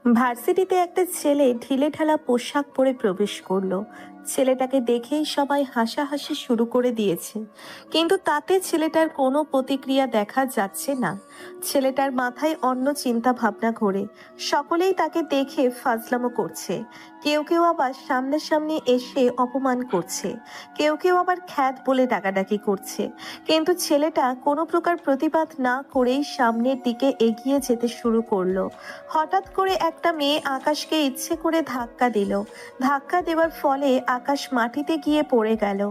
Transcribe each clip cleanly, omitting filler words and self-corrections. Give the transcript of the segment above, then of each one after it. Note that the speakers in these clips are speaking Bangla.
ভার্সিটিতে একটা ছেলে ঢিলেঢালা পোশাক পরে প্রবেশ করলো। ছেলেটাকে দেখেই সবাই হাসাহাসি শুরু করে দিয়েছে, কিন্তু তাতে ছেলেটার কোনো প্রতিক্রিয়া দেখা যাচ্ছে না। ছেলেটার মাথায় অন্য চিন্তা ভাবনা ঘোরে। সকলেই তাকে দেখে ফাজলামো করছে, কেউ কেউ আবার সামনাসামনি এসে অপমান করছে, কেউ কেউ আবার খ্যাত বলে ডাকাডাকি করছে। কিন্তু ছেলেটা কোনো প্রকার প্রতিবাদ না করেই সামনের দিকে এগিয়ে যেতে শুরু করলো। হঠাৎ করে একটা মেয়ে আকাশকে ইচ্ছে করে ধাক্কা দিল। ধাক্কা দেওয়ার ফলে আকাশ মাটিতে গিয়ে পড়ে গেল,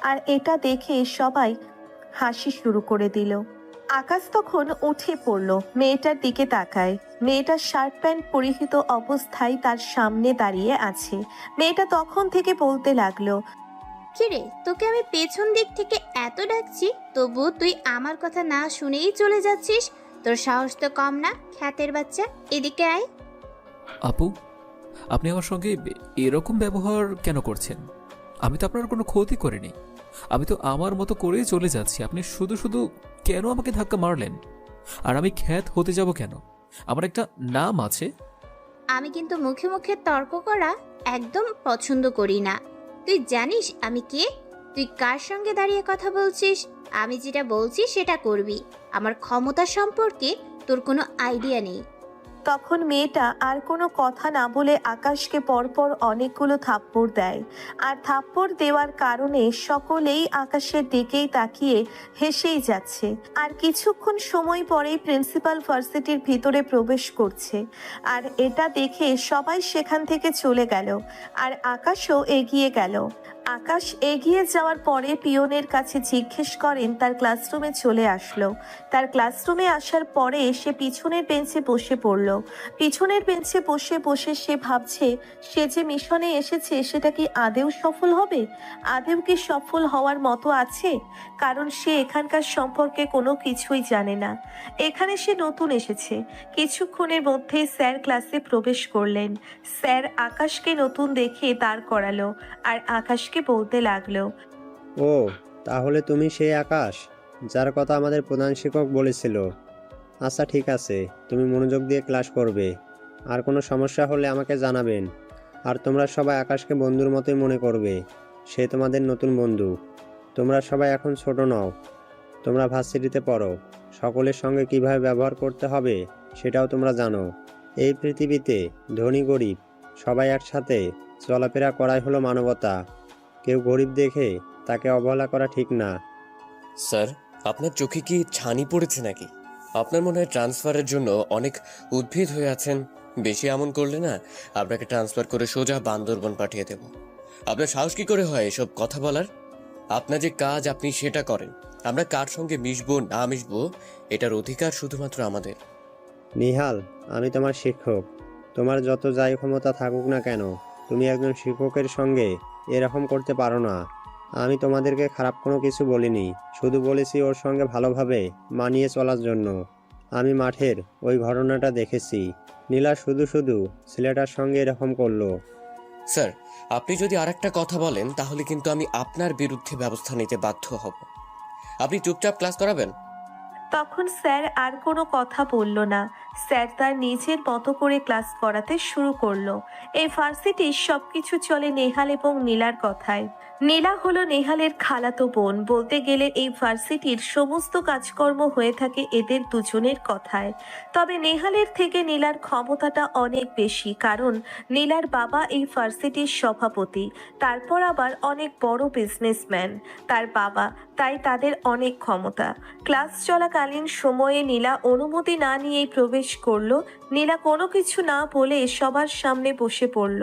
আর এটা দেখে সবাই হাসি শুরু করে দিল। আকাশ তখন উঠে পড়ল, মেয়েটার দিকে তাকায়। মেয়েটার শার্ট প্যান্ট পরিহিত অবস্থায় তার সামনে দাঁড়িয়ে আছে। মেয়েটা তখন থেকে বলতে লাগলো, কিরে, তোকে আমি পেছন দিক থেকে এত ডাকছি, তবু তুই আমার কথা না শুনেই চলে যাচ্ছিস। তোর সাহস তো কম না, খ্যাতের বাচ্চা। এদিকে আয়। আপু, আপনি আমার সঙ্গে এরকম ব্যবহার কেন করছেন? আমি তো আপনার কোনো ক্ষতি করিনি। আমি তো আমার মতো করেই চলে যাচ্ছি। আপনি শুধু শুধু কেন আমাকে ধাক্কা মারলেন? আর আমি খ্যাত হতে যাব কেন? আমার একটা নাম আছে। আমি কিন্তু মুখে মুখে তর্ক করা একদম পছন্দ করি না। তুই জানিস আমি কে? তুই কার সঙ্গে দাঁড়িয়ে কথা বলছিস? আমি যেটা বলছি সেটা করবি। আমার ক্ষমতা সম্পর্কে তোর কোনো আইডিয়া নেই। তখন মেয়েটা আর কোনো কথা না বলে আকাশকে পরপর অনেকগুলো থাপ্পড় দেয়। আর থাপ্পড় দেওয়ার কারণে সকলেই আকাশের দিকেই তাকিয়ে হেসেই যাচ্ছে। আর কিছুক্ষণ সময় পরেই প্রিন্সিপাল ভার্সিটির ভিতরে প্রবেশ করছে। আর এটা দেখে সবাই সেখান থেকে চলে গেল, আর আকাশও এগিয়ে গেল। আকাশ এগিয়ে যাওয়ার পরে পিয়নের কাছে জিজ্ঞেস করেন তার ক্লাসরুমে চলে আসলো। তার ক্লাসরুমে আসার পরে সে পিছনের বেঞ্চে বসে পড়ল। পিছনের বেঞ্চে বসে বসে সে ভাবছে, সে যে মিশনে এসেছে সেটা কি আদেও সফল হবে? আদেও কি সফল হওয়ার মতো আছে? কারণ সে এখানকার সম্পর্কে কোনো কিছুই জানে না। এখানে সে নতুন এসেছে। কিছুক্ষণের মধ্যেই স্যার ক্লাসে প্রবেশ করলেন। স্যার আকাশকে নতুন দেখে দাঁড় করালো, আর আকাশকে বলতে লাগলো, ও, তাহলে তুমি সেই আকাশ যার কথা আমাদের প্রধান শিক্ষক বলেছিল। আচ্ছা, ঠিক আছে, তুমি মনোযোগ দিয়ে ক্লাস করবে। আর কোনো সমস্যা হলে আমাকে জানাবেন। আর তোমরা সবাই আকাশকে বন্ধুর মতোই মনে করবে। সে তোমাদের নতুন বন্ধু। তোমরা সবাই এখন ছোট নও, তোমরা ভার্সিটিতে পড়ো। সকলের সঙ্গে কিভাবে ব্যবহার করতে হবে সেটাও তোমরা জানো। এই পৃথিবীতে ধনী গরিব সবাই একসাথে চলাফেরা করাই হলো মানবতা। কেউ গরিব দেখে তাকে অবহেলা করা ঠিক না। স্যার, আপনার চোখে কি ছানি পড়েছে নাকি? আপনার মনে হয় ট্রান্সফারের জন্য অনেক উদ্ভিদ হয়ে আছেন। বেশি এমন করলে না, আপনাকে ট্রান্সফার করে সোজা বান্দরবন পাঠিয়ে দেব। আপনার সাহস কি করে হয় এসব কথা বলার? আপনার যে কাজ আপনি সেটা করেন। আমরা কার সঙ্গে মিশবো না মিশবো এটার অধিকার শুধুমাত্র আমাদের। নিহাল, আমি তোমার শিক্ষক। তোমার যত যাই ক্ষমতা থাকুক না কেন, তুমি একজন শিক্ষকের সঙ্গে এরকম করতে পারো না। আমি তোমাদেরকে খারাপ কোনো কিছু বলিনি, শুধু বলেছি ওর সঙ্গে ভালোভাবে মানিয়ে চলার জন্য। আমি মাঠের ওই ঘটনাটা দেখেছি। নীলা শুধু শুধু ছেলেটার সঙ্গে এরকম করলো। স্যার, আপনি যদি আরেকটা কথা বলেন তাহলে কিন্তু আমি আপনার বিরুদ্ধে ব্যবস্থা নিতে বাধ্য হব। আপনি চুপচাপ ক্লাস করাবেন। তখন স্যার আর কোনো কথা বলল না। স্যার তার নিজের মতো করে ক্লাস করাতে শুরু করলো। এই ভার্সিটির সবকিছু চলে নেহাল এবং নীলার কথায়। নীলা হলো নেহালের খালাতো বোন। বলতে গেলে এই ভার্সিটির সমস্ত কাজকর্ম হয়ে থাকে এদের দুজনের কথায়। তবে নেহালের থেকে নীলার ক্ষমতাটা অনেক বেশি, কারণ নীলার বাবা এই ভার্সিটির সভাপতি, তারপর আবার অনেক বড় বিজনেসম্যান তার বাবা, তাই তাদের অনেক ক্ষমতা। ক্লাস চলাকালীন সময়ে নীলা অনুমতি না নিয়েই প্রবেশ করলো। নীলা কোনো কিছু না বলে সবার সামনে বসে পড়ল,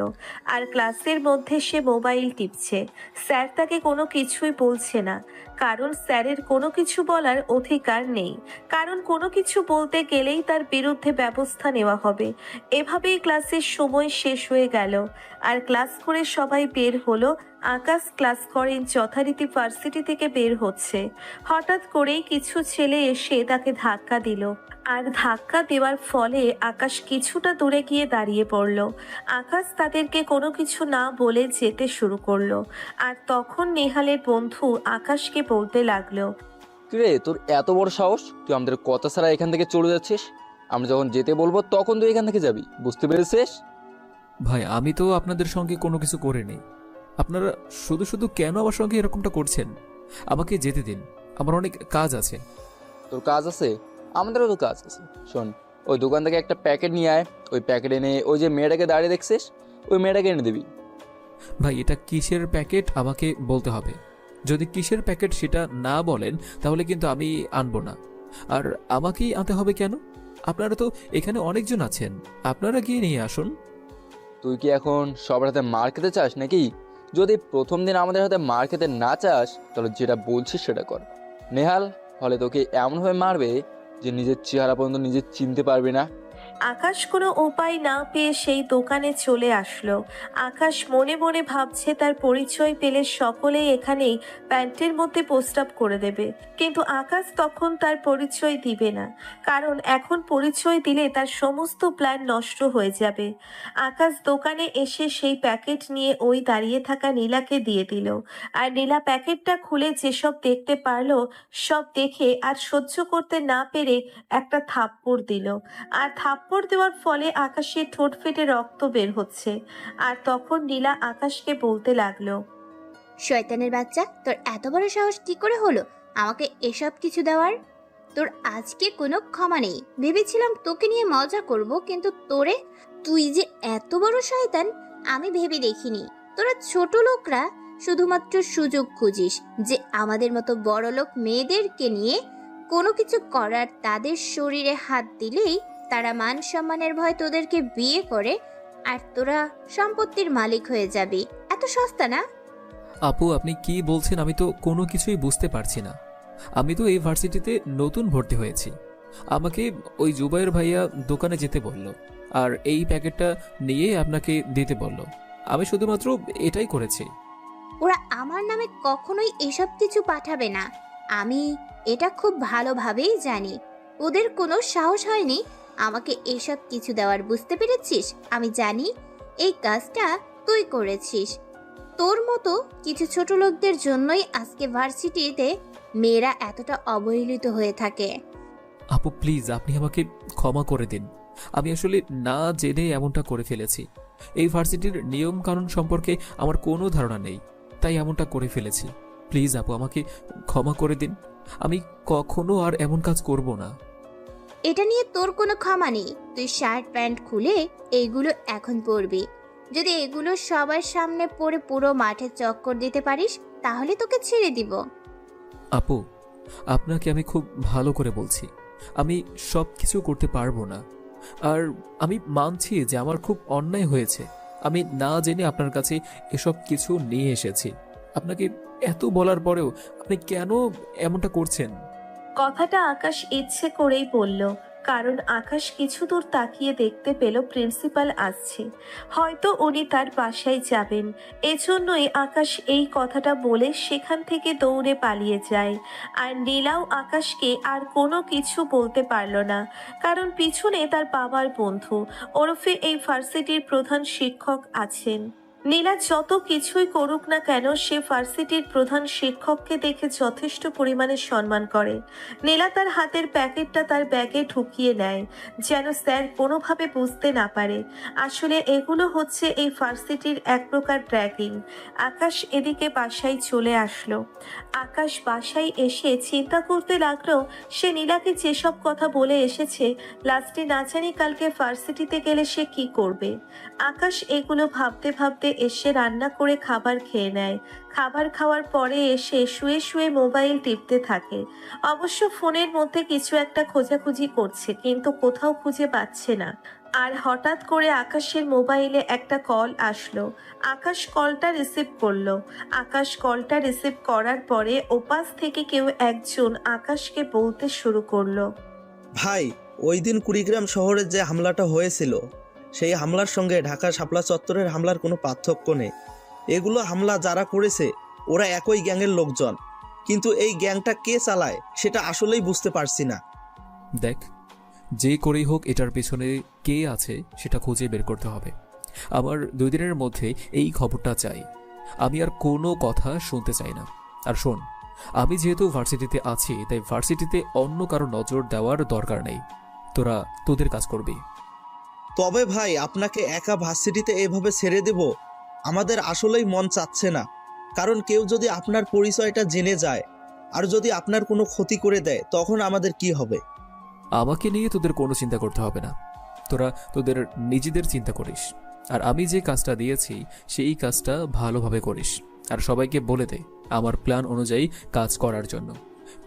আর ক্লাসের মধ্যে সে মোবাইল টিপছে। স্যার তাকে কোনো কিছুই বলছে না, কারণ স্যারের কোনো কিছু বলার অধিকার নেই, কারণ কোনো কিছু বলতে গেলেই তার বিরুদ্ধে ব্যবস্থা নেওয়া হবে। এভাবেই ক্লাসের সময় শেষ হয়ে গেল, আর ক্লাস করে সবাই বের হলো। আকাশ ক্লাস করেন যথারীতি ভার্সিটি থেকে বের হচ্ছে। হঠাৎ করেই কিছু ছেলে এসে তাকে ধাক্কা দিল, আর ধাক্কা দেওয়ার ফলে আকাশ কিছুটা দূরে গিয়ে দাঁড়িয়ে পড়ল। আকাশ তাদেরকে কোনো কিছু না বলে যেতে শুরু করলো। আর তখন নেহালের বন্ধু আকাশকে বলতে লাগলো, কিরে, তোর এত বড় সাহস! তুই আমাদের কথা ছাড়া এখান থেকে চলে যাচ্ছিস? আমরা যখন যেতে বলবো তখন তুই এখান থেকে যাবি, বুঝতে পেরেছিস? ভাই আমি তো আপনাদের সঙ্গে কোনো কিছু করিনি। আপনারা শুধু শুধু কেন আমার সঙ্গে এরকমটা করছেন? আমাকে যেতে দিন, আমার অনেক কাজ আছে। তোর কাজ আছে, আমাদেরও তো কাজ আছে। শোন, ওই দোকান থেকে একটা প্যাকেট নিয়ে আয়, ওই প্যাকেট এনে ওই যে মেয়েটাকে দাঁড়িয়ে দেখছিস ওই মেয়েটাকে এনে দিবি। ভাই এটা কিসের প্যাকেট আমাকে বলতে হবে। যদি কিসের প্যাকেট সেটা না বলেন তাহলে কিন্তু আমি আনবো না। আর আমাকেই আনতে হবে কেন? আপনারা তো এখানে অনেকজন আছেন, আপনারা গিয়ে নিয়ে আসুন। তুই কি এখন সবার হাতে মার খেতে চাস নাকি? যদি প্রথম দিন আমাদের হাতে মার খেতে না চাস তাহলে যেটা বলছিস সেটা কর। নেহাল হলে তোকে এমনভাবে মারবে যে নিজের চেহারা পর্যন্ত নিজে চিনতে পারবি না। আকাশ কোনো উপায় না পেয়ে সেই দোকানে চলে আসলো। আকাশ মনে মনে ভাবছে তার পরিচয় পেলে সকলেই এখানেই প্যান্টের মধ্যে পোস্ট আপ করে দেবে, কিন্তু আকাশ তখন তার পরিচয় দিবে না, কারণ এখন পরিচয় দিলে তার সমস্ত প্ল্যান নষ্ট হয়ে যাবে। আকাশ দোকানে এসে সেই প্যাকেট নিয়ে ওই দাঁড়িয়ে থাকা নীলাকে দিয়ে দিল। আর নীলা প্যাকেটটা খুলে যেসব দেখতে পারলো সব দেখে আর সহ্য করতে না পেরে একটা থাপ্পড় দিল। আর থাপ্পড় দেওয়ার ফলে আকাশের ঠোঁট ফেটে রক্ত বের হচ্ছে। আর তখন নীলা আকাশকে বলতে লাগলো, শয়তানের বাচ্চা, তোর এত বড় সাহস কি করে হলো আমাকে এসব কিছু দেওয়ার? তোর আজকে কোনো ক্ষমা নেই। ভেবেছিলাম তোকে নিয়ে মজা করব, কিন্তু তুই যে এত বড় শয়তান আমি ভেবে দেখিনি। তোরা ছোট লোকরা শুধুমাত্র সুযোগ খুঁজিস যে আমাদের মতো বড় লোক মেয়েদেরকে নিয়ে কোনো কিছু করার। তাদের শরীরে হাত দিলেই তারা মান সম্মানের ভয় তোদেরকে বিয়ে করে, আর তোরা সম্পত্তির মালিক হয়ে যাবি। এত সস্তা না? আপু আপনি কি বলছেন? আমি তো কোনো কিছুই বুঝতে পারছি না। আমি তো এই ভার্সিটিতে নতুন ভর্তি হয়েছি। আমাকে ওই জুবাইর ভাইয়া দোকানে যেতে বলল, আর এই প্যাকেটটা নিয়ে আপনাকে দিতে বলল। আমি শুধুমাত্র এটাই করেছি। ওরা আমার নামে কখনোই এসব কিছু পাঠাবে না। আমি এটা খুব ভালোভাবেই জানি। ওদের কোনো সাহস হয়নি আমাকে এসব কিছু দেওয়ার, বুঝতে পেরেছিস? আমি জানি এই কাজটা তুই করেছিস। তোর মতো কিছু ছোট লোকদের জন্যই আজকে ভার্সিটিতে মেয়েরা এতটা অবহেলিত হয়ে থাকে। আপু প্লিজ আপনি আমাকে ক্ষমা করে দিন। আমি আসলে না জেনে এমনটা করে ফেলেছি। এই ভার্সিটির নিয়ম কানুন সম্পর্কে আমার কোনো ধারণা নেই, তাই এমনটা করে ফেলেছি। প্লিজ আপু আমাকে ক্ষমা করে দিন। আমি কখনো আর এমন কাজ করব না। এটা নিয়ে তোর কোনো ক্ষমা নেই। তুই শার্ট প্যান্ট খুলে এইগুলো এখন পরবি। যদি এগুলো সবার সামনে পরে পুরো মাঠে চক্কর দিতে পারিস তাহলে তোকে ছেড়ে দিব। আপু আপনাকে আমি খুব ভালো করে বলছি, আমি সব কিছু করতে পারবো না। আর আমি মানছি যে আমার খুব অন্যায় হয়েছে। আমি না জেনে আপনার কাছে এসব কিছু নিয়ে এসেছি। আপনাকে এত বলার পরেও আপনি কেন এমনটা করছেন? কথাটা আকাশ ইচ্ছে করেই বলল, কারণ আকাশ কিছু দূর তাকিয়ে দেখতে পেল প্রিন্সিপাল আসছে। হয়তো উনি তার বাসায় যাবেন, এজন্যই আকাশ এই কথাটা বলে সেখান থেকে দৌড়ে পালিয়ে যায়। আর নীলাও আকাশকে আর কোনো কিছু বলতে পারল না, কারণ পিছনে তার বাবার বন্ধু ওরফে এই ভার্সিটির প্রধান শিক্ষক আছেন। নীলা যত কিছুই করুক না কেন সে ভার্সিটির প্রধান শিক্ষককে দেখে যথেষ্ট পরিমাণে সম্মান করে। নীলা তার হাতের প্যাকেটটা তার ব্যাগে ঢুকিয়ে নেয়, যেন স্যার কোনোভাবে বুঝতে না পারে। আসলে এগুলো হচ্ছে এই ভার্সিটির এক প্রকার র্যাগিং। আকাশ এদিকে বাসায় চলে আসলো। আকাশ বাসায় এসে চিন্তা করতে লাগলো সে নীলাকে যেসব কথা বলে এসেছে, লাস্টে না জানি কালকে ভার্সিটিতে গেলে সে কি করবে। আকাশ এগুলো ভাবতে ভাবতে এসে রান্না করে খাবার খেয়ে নেয়। খাবার খাওয়ার পরে এসে শুয়ে শুয়ে মোবাইল টিপতে থাকে। অবশ্য ফোনের মধ্যে কিছু একটা খোঁজাখুঁজি করছে, কিন্তু কোথাও খুঁজে পাচ্ছে না। আর হঠাৎ করে আকাশের মোবাইলে একটা কল আসলো। আকাশ কলটা রিসিভ করলো। আকাশ কলটা রিসিভ করার পরে ওপাশ থেকে কেউ একজন আকাশকে বলতে শুরু করলো, ভাই, ওই দিন কুড়িগ্রাম শহরে যে হামলাটা হয়েছিল সেই হামলার সঙ্গে ঢাকা শাপলা চত্বরের হামলার কোনো পার্থক্য নেই। এগুলো হামলা যারা করেছে ওরা একই গ্যাংয়ের লোকজন, কিন্তু এই গ্যাংটা কে চালায় সেটা আসলেই বুঝতে পারছি না। দেখ, যে করেই হোক এটার পেছনে কে আছে সেটা খুঁজে বের করতে হবে। আমার 2 দিনের মধ্যে এই খবরটা চাই। আমি আর কোনো কথা শুনতে চাই না। আর শোন, আমি যেহেতু ভার্সিটিতে আছি তাই ভার্সিটিতে অন্য কারো নজর দেওয়ার দরকার নেই। তোরা তোদের কাজ করবি। তবে ভাই আপনাকে একা ভার্সিটিতে এভাবে ছেড়ে দেব আমাদের আসলেই মন চাচ্ছে না। কারণ কেউ যদি আপনার পরিচয়টা জেনে যায় আর যদি আপনার কোনো ক্ষতি করে দেয় তখন আমাদের কি হবে? আমাকে নিয়ে তোদের কোনো চিন্তা করতে হবে না, তোরা তোদের নিজেদের চিন্তা করিস। আর আমি যে কাজটা দিয়েছি সেই কাজটা ভালোভাবে করিস, আর সবাইকে বলে দে আমার প্ল্যান অনুযায়ী কাজ করার জন্য।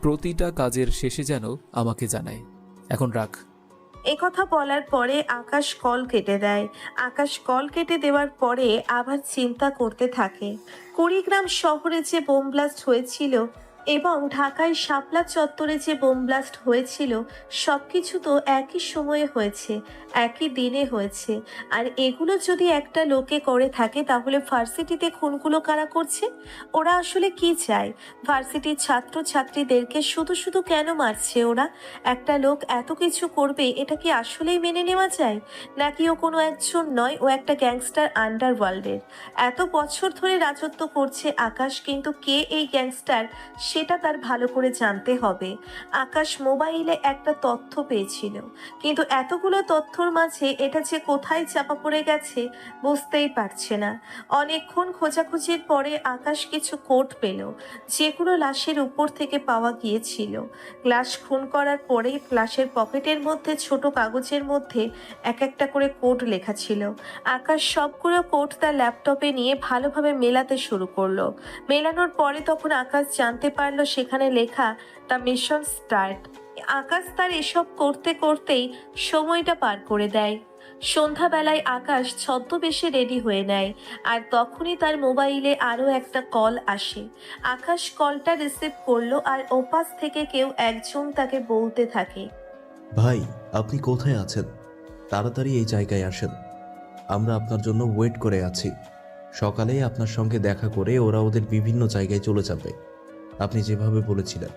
প্রতিটা কাজের শেষে যেন আমাকে জানায়। এখন রাখ। কথা বলার পরে আকাশ কল কেটে দেয়। আকাশ কল কেটে দেওয়ার পরে আবার চিন্তা করতে থাকে। কুড়িগ্রাম শহরে যে বোম ব্লাস্ট হয়েছিল এবং ঢাকায় শাপলা চত্বরে যে বোম ব্লাস্ট হয়েছিল সবকিছু তো একই সময়ে হয়েছে, একই দিনে হয়েছে। আর এগুলো যদি একটা লোকে করে থাকে তাহলে ভার্সিটিতে খুনগুলো কারা করছে? ওরা আসলে কি চায়? ভার্সিটির ছাত্রছাত্রীদেরকে শুধু শুধু কেন মারছে ওরা? একটা লোক এত কিছু করবে এটা কি আসলেই মেনে নেওয়া যায়? নাকি ও কোনো একজন নয়, ও একটা গ্যাংস্টার আন্ডারওয়ার্ল্ডের। এত বছর ধরে রাজত্ব করছে আকাশ, কিন্তু কে এই গ্যাংস্টার সেটা তার ভালো করে জানতে হবে। আকাশ মোবাইলে একটা তথ্য পেয়েছিল, কিন্তু এতগুলো তথ্যর মাঝে এটা যে কোথায় চাপা পড়ে গেছে বুঝতেই পারছে না। অনেকক্ষণ খোঁজাখুঁজির পরে আকাশ কিছু কোড পেল, যেগুলো লাশের উপর থেকে পাওয়া গিয়েছিল। লাশ খুন করার পরে লাশের পকেটের মধ্যে ছোট কাগজের মধ্যে এক একটা করে কোড লেখা ছিল। আকাশ সবগুলো কোড তার ল্যাপটপে নিয়ে ভালোভাবে মেলাতে শুরু করলো। মেলানোর পরে তখন আকাশ জানতে পারলো সেখানে লেখা দ্য মিশন স্টার্ট। আকাশ তার এসব করতে করতেই সময়টা পার করে দেয়। সন্ধ্যাবেলায় আকাশ ছদ্মবেশে রেডি হয়ে নেয়, আর তখনই তার মোবাইলে আরও একটা কল আসে। আকাশ কলটা রিসিভ করলো, আর ওপাশ থেকে কেউ একজন তাকে বলতে থাকে, ভাই আপনি কোথায় আছেন? তাড়াতাড়ি এই জায়গায় আসেন, আমরা আপনার জন্য ওয়েট করে আছি। সকালেই আপনার সঙ্গে দেখা করে ওরা ওদের বিভিন্ন জায়গায় চলে যাবে, আপনি যেভাবে বলেছিলেন।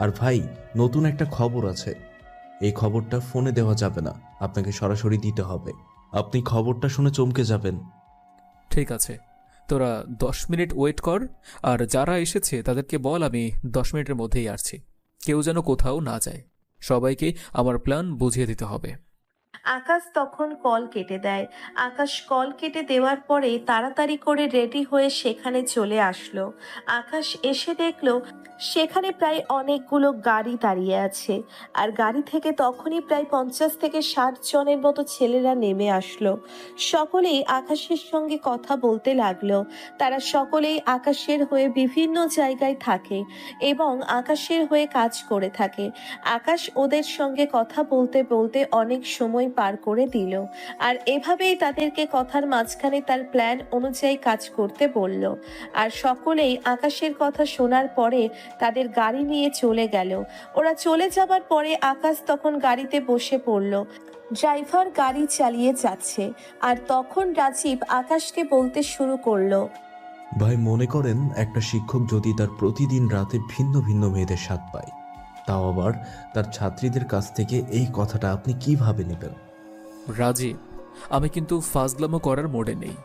আর ভাই, নতুন একটা খবর আছে, এই খবরটা ফোনে দেওয়া যাবে না, আপনাকে সরাসরি দিতে হবে। আপনি খবরটা শুনে চমকে যাবেন। ঠিক আছে, তোরা 10 মিনিট ওয়েট কর, আর যারা এসেছে তাদেরকে বল আমি 10 মিনিটের মধ্যেই আসছি। কেউ যেন কোথাও না যায়, সবাইকে আমার প্ল্যান বুঝিয়ে দিতে হবে। আকাশ তখন কল কেটে দেয়। আকাশ কল কেটে দেওয়ার পরে তাড়াতাড়ি করে রেডি হয়ে সেখানে চলে আসলো। আকাশ এসে দেখলো সেখানে প্রায় অনেকগুলো গাড়ি দাঁড়িয়ে আছে, আর গাড়ি থেকে তখনই প্রায় 50 থেকে 60 জনের মতো ছেলেরা নেমে আসলো। সকলেই আকাশের সঙ্গে কথা বলতে লাগলো। তারা সকলেই আকাশের হয়ে বিভিন্ন জায়গায় থাকে এবং আকাশের হয়ে কাজ করে থাকে। আকাশ ওদের সঙ্গে কথা বলতে বলতে অনেক সময় পার করে দিল, আর এভাবেই তাদেরকে কথার মাঝখানে তার প্ল্যান অনুযায়ী কাজ করতে বলল। আর সকলেই আকাশের কথা শোনার পরে তাদের গাড়ি নিয়ে চলে গেল। ওরা চলে যাবার পরে আকাশ তখন গাড়িতে বসে পড়ল। ড্রাইভার গাড়ি চালিয়ে যাচ্ছে, আর তখন রাজীব আকাশকে বলতে শুরু করলো, ভাই মনে করেন একটা শিক্ষক যদি তার প্রতিদিন রাতে ভিন্ন ভিন্ন মেয়েদের স্বাদ পায়, তাও আবার তার ছাত্রীদের কাছ থেকে, এই কথাটা আপনি কিভাবে নেবেন? রাজীব, আমি কিন্তু ফাজলামো করার মোড়ে নেই।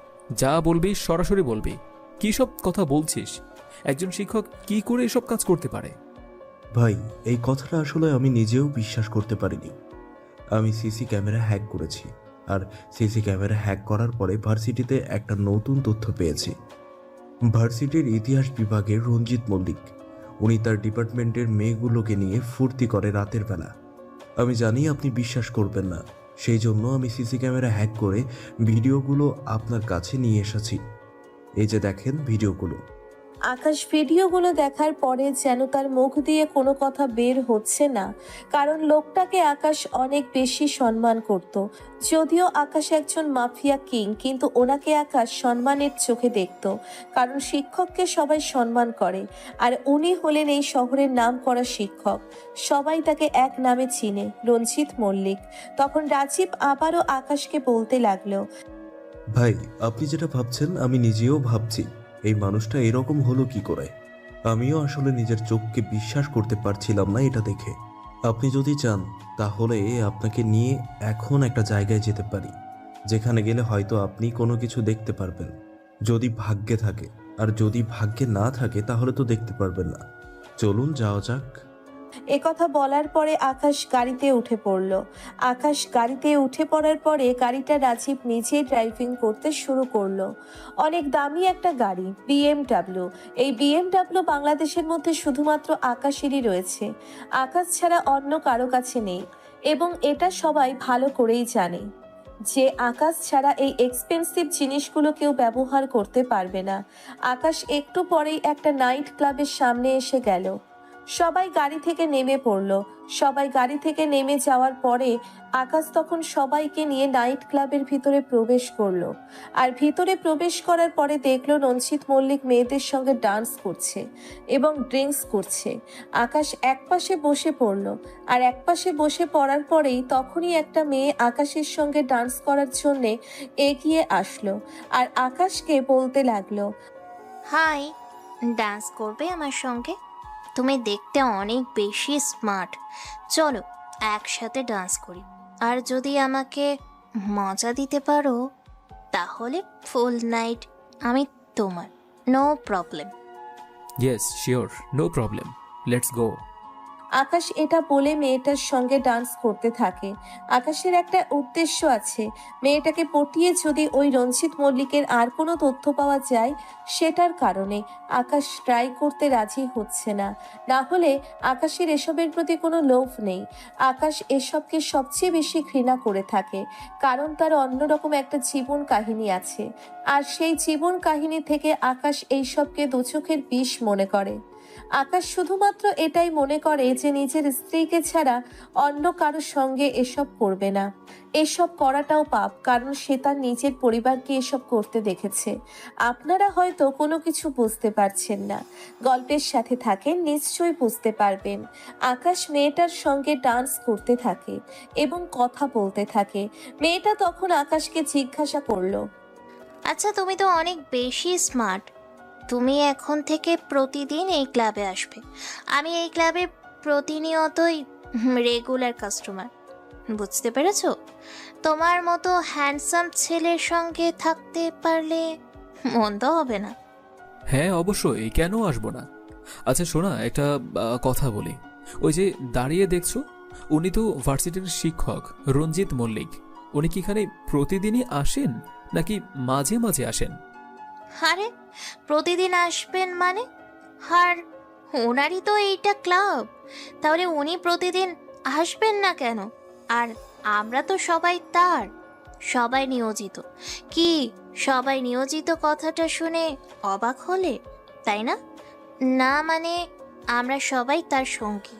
যা বলবি সরাসরি বলবি। কি সব কথা বলছিস? একজন শিক্ষক কি করে এসব কাজ করতে পারে? ভাই এই কথাটা আসলে আমি নিজেও বিশ্বাস করতে পারিনি। আমি সিসি ক্যামেরা হ্যাক করেছি, আর সিসি ক্যামেরা হ্যাক করার পরে ভার্সিটিতে একটা নতুন তথ্য পেয়েছি। ভার্সিটির ইতিহাস বিভাগের রঞ্জিত মল্লিক, উনি তার ডিপার্টমেন্টের মেয়েগুলোকে নিয়ে ফুর্তি করে রাতের বেলা। আমি জানি আপনি বিশ্বাস করবেন না, সেই জন্য আমি সিসি ক্যামেরা হ্যাক করে ভিডিওগুলো আপনার কাছে নিয়ে এসেছি। এই যে দেখেন ভিডিওগুলো। আকাশ ভিডিওগুলো দেখার পরে যেন তার মুখ দিয়ে কোনো কথা বের হচ্ছে না, কারণ লোকটাকে আকাশ অনেক বেশি সম্মান করত। যদিও আকাশ একজন মাফিয়া কিং, কিন্তু ওনাকে আকাশ সম্মানের চোখে দেখত, কারণ শিক্ষককে সবাই সম্মান করে, আর উনি হলেন এই শহরের নাম করা শিক্ষক। সবাই তাকে এক নামে চিনে, রঞ্জিত মল্লিক। তখন রাজীব আবারও আকাশকে বলতে লাগলো, ভাই আপনি যেটা ভাবছেন আমি নিজেও ভাবছি, এই মানুষটা এরকম হলো কি করে। আমিও আসলে নিজের চোখকে বিশ্বাস করতে পারছিলাম না এটা দেখে। আপনি যদি চান তাহলে আপনাকে নিয়ে এখন একটা জায়গায় যেতে পারি, যেখানে গেলে হয়তো আপনি কোনো কিছু দেখতে পারবেন, যদি ভাগ্যে থাকে। আর যদি ভাগ্যে না থাকে তাহলে তো দেখতে পারবেন না। চলুন যাওয়া যাক। একথা বলার পরে আকাশ গাড়িতে উঠে পড়ল। আকাশ গাড়িতে উঠে পড়ার পরে গাড়িটা রাজীব নিজেই ড্রাইভিং করতে শুরু করলো। অনেক দামি একটা গাড়ি, বিএমডাব্লিউ। এই বিএমডাব্লিউ বাংলাদেশের মধ্যে শুধুমাত্র আকাশেরই রয়েছে, আকাশ ছাড়া অন্য কারো কাছে নেই, এবং এটা সবাই ভালো করেই জানে যে আকাশ ছাড়া এই এক্সপেন্সিভ জিনিসগুলো কেউ ব্যবহার করতে পারবে না। আকাশ একটু পরেই একটা নাইট ক্লাবের সামনে এসে গেল। সবাই গাড়ি থেকে নেমে পড়ল। সবাই গাড়ি থেকে নেমে যাওয়ার পরে আকাশ তখন সবাইকে নিয়ে নাইট ক্লাবের ভিতরে প্রবেশ করলো। আর ভিতরে প্রবেশ করার পরে দেখলো রঞ্জিত মল্লিক মেয়েদের সঙ্গে ডান্স করছে এবং ড্রিঙ্কস করছে। আকাশ একপাশে বসে পড়ল, আর একপাশে বসে পড়ার পরেই তখনই একটা মেয়ে আকাশের সঙ্গে ডান্স করার জন্যে এগিয়ে আসলো আর আকাশকে বলতে লাগলো, হাই, ডান্স করবে আমার সঙ্গে? তুমি দেখতে অনেক বেশি স্মার্ট, চলো একসাথে ডান্স করি। আর যদি আমাকে মজা দিতে পারো তাহলে ফুল নাইট আমি তোমার, no problem. Yes sure, no problem, let's go. Akash এটা বলে মেয়েটার সঙ্গে ডান্স করতে থাকে। আকাশের একটা উদ্দেশ্য আছে, মেয়েটাকে পটিয়ে যদি ওই রঞ্জিত মল্লিকের আর কোনো তথ্য পাওয়া যায় সেটার কারণে আকাশ ট্রাই করতে রাজি হচ্ছে না। না হলে আকাশের এসবের প্রতি কোনো লোভ নেই। আকাশ এসবকে সবচেয়ে বেশি ঘৃণা করে থাকে, কারণ তার অন্যরকম একটা জীবন কাহিনী আছে, আর সেই জীবন কাহিনী থেকে আকাশ এইসবকে দুচোখের বিষ মনে করে। আকাশ শুধুমাত্র এটাই মনে করে যে নিজের স্ত্রীকে ছাড়া অন্য কারোর সঙ্গে এসব করবে না। এসব করাটাও পাপ, কারণ সে তার নিজের পরিবারকে এসব করতে দেখেছে। আপনারা হয়তো কোনো কিছু বুঝতে পারছেন না, গল্পের সাথে থাকেন, নিশ্চয়ই বুঝতে পারবেন। আকাশ মেয়েটার সঙ্গে ডান্স করতে থাকে এবং কথা বলতে থাকে। মেয়েটা তখন আকাশকে জিজ্ঞাসা করলো, আচ্ছা, তুমি তো অনেক বেশি স্মার্ট, তুমি এখন থেকে প্রতিদিন এই ক্লাবে আসবে। আমি এই ক্লাবে প্রতিনিয়তই রেগুলার কাস্টমার, বুঝতে পেরেছো? তোমার মতো হ্যান্ডসাম ছেলের সঙ্গে থাকতে পারলে মন্দ হবে না। হ্যাঁ অবশ্যই, কেন আসবো না। আচ্ছা শোনা, একটা কথা বলি। ওই যে দাঁড়িয়ে দেখছো, উনি তো ভার্সিটির শিক্ষক রঞ্জিত মল্লিক। উনি কি এখানে প্রতিদিনই আসেন নাকি মাঝে মাঝে আসেন? আরে প্রতিদিন আসবেন মানে? আর ওনারই তো এইটা ক্লাব, তাহলে উনি প্রতিদিন আসবেন না কেন? আর আমরা তো সবাই তার, সবাই নিয়োজিত। কি সবাই নিয়োজিত কথাটা শুনে অবাক হলে, তাই না? না মানে আমরা সবাই তার সঙ্গী।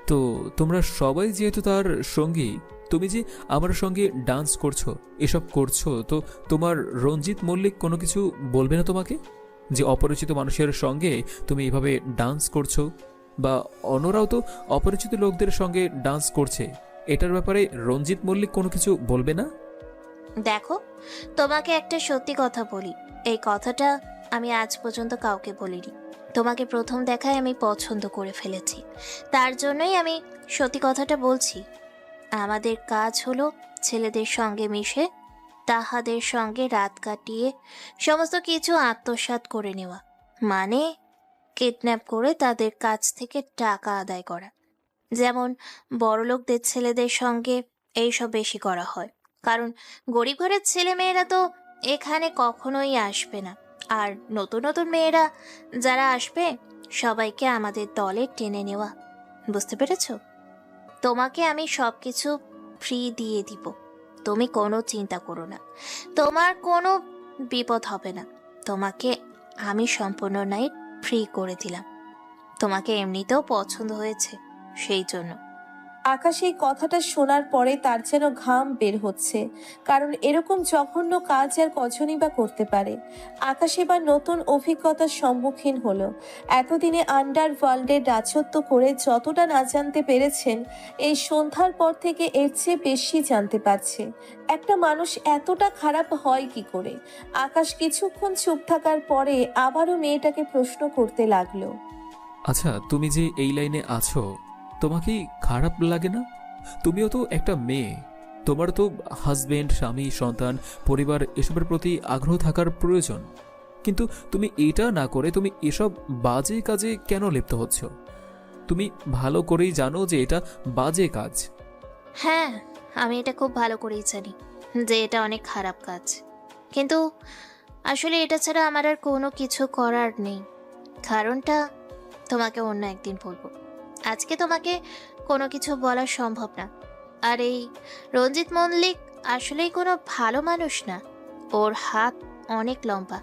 তো তোমরা সবাই যেহেতু তার সঙ্গী, তুমি যে আমার সঙ্গে ডান্স করছো, এসব করছো, তো তোমার রঞ্জিত মল্লিক কোনো কিছু বলবে না তোমাকে? যে অপরিচিত মানুষের সঙ্গে তুমি এইভাবে ডান্স করছো, বা অন্যরাও তো অপরিচিত লোকদের সঙ্গে ডান্স করছে, এটার ব্যাপারে রঞ্জিত মল্লিক কোনো কিছু বলবে না? দেখো, তোমাকে একটা সত্যি কথা বলি, এই কথাটা আমি আজ পর্যন্ত কাউকে বলিনি। তোমাকে প্রথম দেখায় আমি পছন্দ করে ফেলেছি, তার জন্যই আমি সত্যি কথাটা বলছি। আমাদের কাজ হলো ছেলেদের সঙ্গে মিশে তাহাদের সঙ্গে রাত কাটিয়ে সমস্ত কিছু আত্মসাৎ করে নেওয়া, মানে কিডন্যাপ করে তাদের কাছ থেকে টাকা আদায় করা। যেমন বড়লোকদের ছেলেদের সঙ্গে এইসব বেশি করা হয়, কারণ গরিব ঘরের ছেলে মেয়েরা তো এখানে কখনোই আসবে না। আর নতুন নতুন মেয়েরা যারা আসবে সবাইকে আমাদের দলে টেনে নেওয়া, বুঝতে পেরেছো? তোমাকে আমি সব কিছু ফ্রি দিয়ে দিব, তুমি কোনো চিন্তা করো না, তোমার কোনো বিপদ হবে না। তোমাকে আমি সম্পূর্ণ নাইট ফ্রি করে দিলাম, তোমাকে এমনিতেও পছন্দ হয়েছে সেই জন্য। আকাশ এই কথাটা শোনার পরে তার যেন ঘাম বের হচ্ছে, কারণ এরকম জঘন্য কাজ আর কজনই বা করতে পারে। আকাশ এবার নতুন অভিজ্ঞতার সম্মুখীন হলো। এতদিনে আন্ডারওয়ার্ল্ডের রাজত্ব করে যতটা না জানতে পেরেছেন, এই সন্ধ্যার পর থেকে এর চেয়ে বেশি জানতে পারছে। একটা মানুষ এতটা খারাপ হয় কি করে? আকাশ কিছুক্ষণ চুপ থাকার পরে আবারও মেয়েটাকে প্রশ্ন করতে লাগলো, আচ্ছা তুমি যে এই লাইনে আছো, তোমার কি খারাপ লাগে না? তুমিও তো একটা মেয়ে, তোমার তো হাজবেন্ড, স্বামী, সন্তান, পরিবার এসবের প্রতি আগ্রহ থাকার প্রয়োজন, কিন্তু তুমি এটা না করে তুমি এসব বাজে কাজে কেন লিপ্ত হচ্ছ? তুমি ভালো করেই জানো যে এটা বাজে কাজ। হ্যাঁ, আমি এটা খুব ভালো করেই জানি যে এটা অনেক খারাপ কাজ, কিন্তু আসলে এটা ছাড়া আমার আর কোনো কিছু করার নেই। কারণটা তোমাকে অন্য একদিন বলবো, আজকে তোমাকে কোনো কিছু বলা সম্ভব না। আর এই রঞ্জিত মল্লিক আসলেই কোনো ভালো মানুষ না। ওর হাত অনেক লম্বা,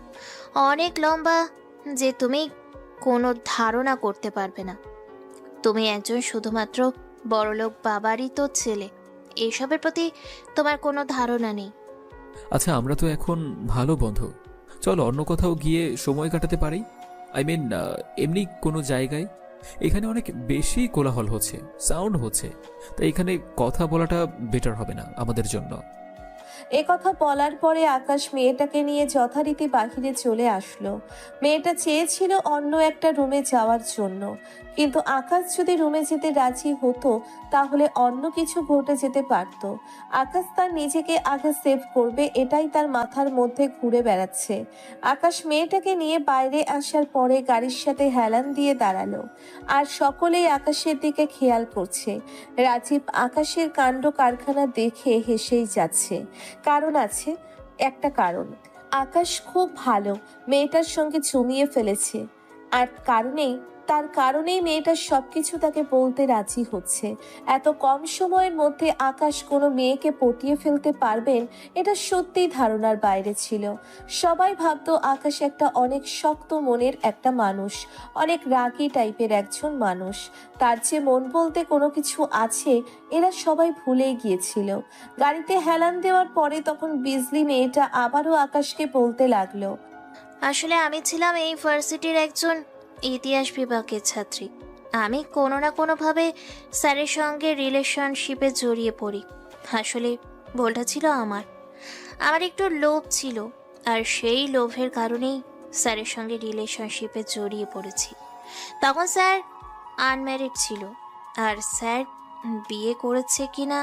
অনেক লম্বা, যে তুমি কোনো ধারণা করতে পারবে না। তুমি একজন শুধুমাত্র বড়লোক বাবারই তো ছেলে, এইসবের প্রতি তোমার কোনো ধারণা নেই। আচ্ছা, আমরা তো এখন ভালো বন্ধু, চলো অন্য কোথাও গিয়ে সময় কাটাতে পারি। আই মিন, এমনি কোনো জায়গায়। এখানে অনেক বেশি কোলাহল হচ্ছে, সাউন্ড হচ্ছে, তাই এখানে কথা বলাটা বেটার হবে না আমাদের জন্য। এ কথা বলার পরে আকাশ মেয়েটাকে নিয়ে যথারীতি বাহিরে চলে আসলো। মেয়েটা চেয়েছিল অন্য একটা রুমে যাওয়ার জন্য, কিন্তু আকাশ যদি রুমে যেতে রাজি হতো তাহলে অন্য কিছু ঘটে যেতে পারত। আকাশ তার নিজেকে আগে সেভ করবে এটাই তার মাথার মধ্যে ঘুরে বেড়াচ্ছে। আকাশ মেয়েটাকে নিয়ে বাইরে আসার পরে গাড়ির সাথে হেলান দিয়ে দাঁড়ালো, আর সকলেই আকাশের দিকে খেয়াল করছে। রাজীব আকাশের কাণ্ড কারখানা দেখে হেসেই যাচ্ছে। কারণ আছে, একটা কারণ, আকাশ খুব ভালো মেয়েটার সঙ্গে জমিয়ে ফেলেছে, আর তার কারণেই মেয়েটার সবকিছু তাকে বলতে রাজি হচ্ছে। এত কম সময়ের মধ্যে আকাশ কোনো মেয়েকে পটিয়ে ফেলতে পারবেন এটা সত্যিই ধারণার বাইরে ছিল। সবাই ভাবতো আকাশ একটা অনেক শক্ত মনের একটা মানুষ, অনেক রাগী টাইপের একজন মানুষ, তার যে মন বলতে কোনো কিছু আছে এরা সবাই ভুলেই গিয়েছিল। গাড়িতে হেলান দেওয়ার পরে তখন বিজলি মেয়েটা আবারও আকাশকে বলতে লাগলো, আসলে আমি ছিলাম এই ভার্সিটির একজন ইতিহাস বিভাগের ছাত্রী। আমি কোনো না কোনোভাবে স্যারের সঙ্গে রিলেশনশিপে জড়িয়ে পড়ি। আসলে ভুলটা ছিল আমার একটু লোভ ছিল, আর সেই লোভের কারণেই স্যারের সঙ্গে রিলেশনশিপে জড়িয়ে পড়েছি। তখন স্যার আনম্যারিড ছিল, আর স্যার বিয়ে করেছে কিনা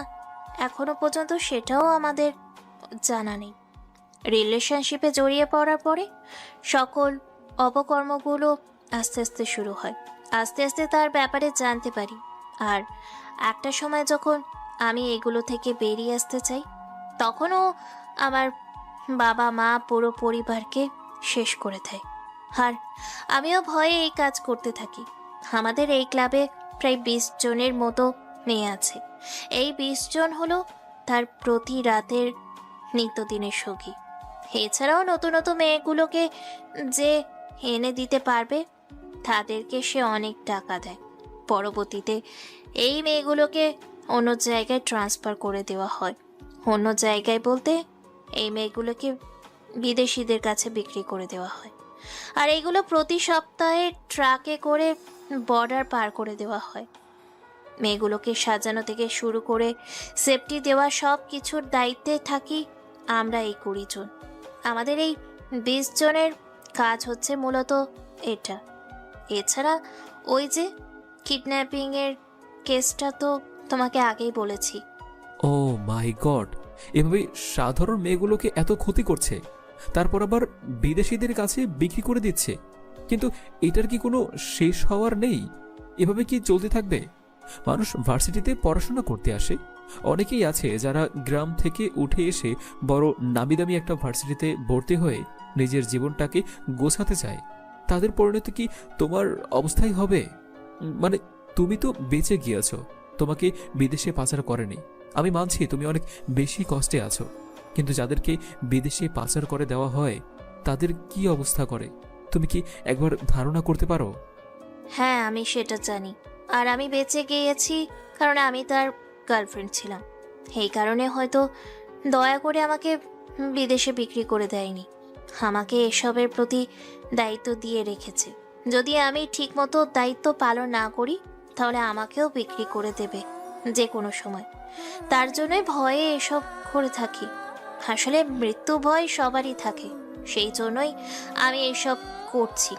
এখনো পর্যন্ত সেটাও আমাদের জানা নেই। রিলেশনশিপে জড়িয়ে পড়ার পরে সকল অপকর্মগুলো আস্তে আস্তে শুরু হয়। আস্তে আস্তে তার ব্যাপারে জানতে পারি, আর একটা সময় যখন আমি এগুলো থেকে বেরিয়ে আসতে চাই তখনও আমার বাবা মা পুরো পরিবারকে শেষ করে দেয়। আর আমিও ভয়ে এই কাজ করতে থাকি। আমাদের এই ক্লাবে প্রায় 20 জনের মতো মেয়ে আছে। এই 20 জন হলো তার প্রতি রাতের নিত্যদিনের সঙ্গী। এছাড়াও নতুন নতুন মেয়েগুলোকে যে এনে দিতে পারবে তাদেরকে সে অনেক টাকা দেয়। পরবর্তীতে এই মেয়েগুলোকে অন্য জায়গায় ট্রান্সফার করে দেওয়া হয়। অন্য জায়গায় বলতে এই মেয়েগুলোকে বিদেশিদের কাছে বিক্রি করে দেওয়া হয়, আর এইগুলো প্রতি সপ্তাহে ট্রাকে করে বর্ডার পার করে দেওয়া হয়। মেয়েগুলোকে সাজানো থেকে শুরু করে সেফটি দেওয়া সব কিছুর দায়িত্বে থাকি আমরা এই 20 জন। আমাদের এই 20 জনের কাজ হচ্ছে মূলত এটা। এছাড়া ওই যে কিডন্যাপিংয়ের কেসটা তো তোমাকে আগেই বলেছি। ও মাই গড, এভাবে সাধারণ মেয়েগুলোকে এত ক্ষতি করছে, তারপর আবার বিদেশিদের কাছে বিক্রি করে দিচ্ছে। কিন্তু এটার কি কোনো শেষ হওয়ার নেই? এভাবে কি চলতে থাকবে? মানুষ ভার্সিটিতে পড়াশোনা করতে আসে, অনেকেই আছে যারা গ্রাম থেকে উঠে এসে বড় নামিদামি একটা ভার্সিটিতে ভর্তি হয়ে নিজের জীবনটাকে গোছাতে চায়। তাদের পরিণতি কি তোমার অবস্থাই হবে? মানে তুমি তো বেঁচে গিয়েছো, তোমাকে বিদেশে পাচার করেনি। আমি মানছি তুমি অনেক বেশি কষ্টে আছো, কিন্তু যাদেরকে বিদেশে পাচার করে দেওয়া হয় তাদের কি অবস্থা করে তুমি কি একবার ধারণা করতে পারো? হ্যাঁ, আমি সেটা জানি। আর আমি বেঁচে গিয়েছি কারণ আমি তার গার্লফ্রেন্ড ছিলাম। এই কারণে হয়তো দয়া করে আমাকে বিদেশে বিক্রি করে দেয়নি, আমাকে এসবের প্রতি দায়িত্ব দিয়ে রেখেছে। যদি আমি ঠিকমতো দায়িত্ব পালন না করি তাহলে আমাকেও বিক্রি করে দেবে যে কোনো সময়। তার জন্যই ভয়ে এসব করে থাকি। আসলে মৃত্যু ভয় সবারই থাকে, সেই জন্যই আমি এসব করছি।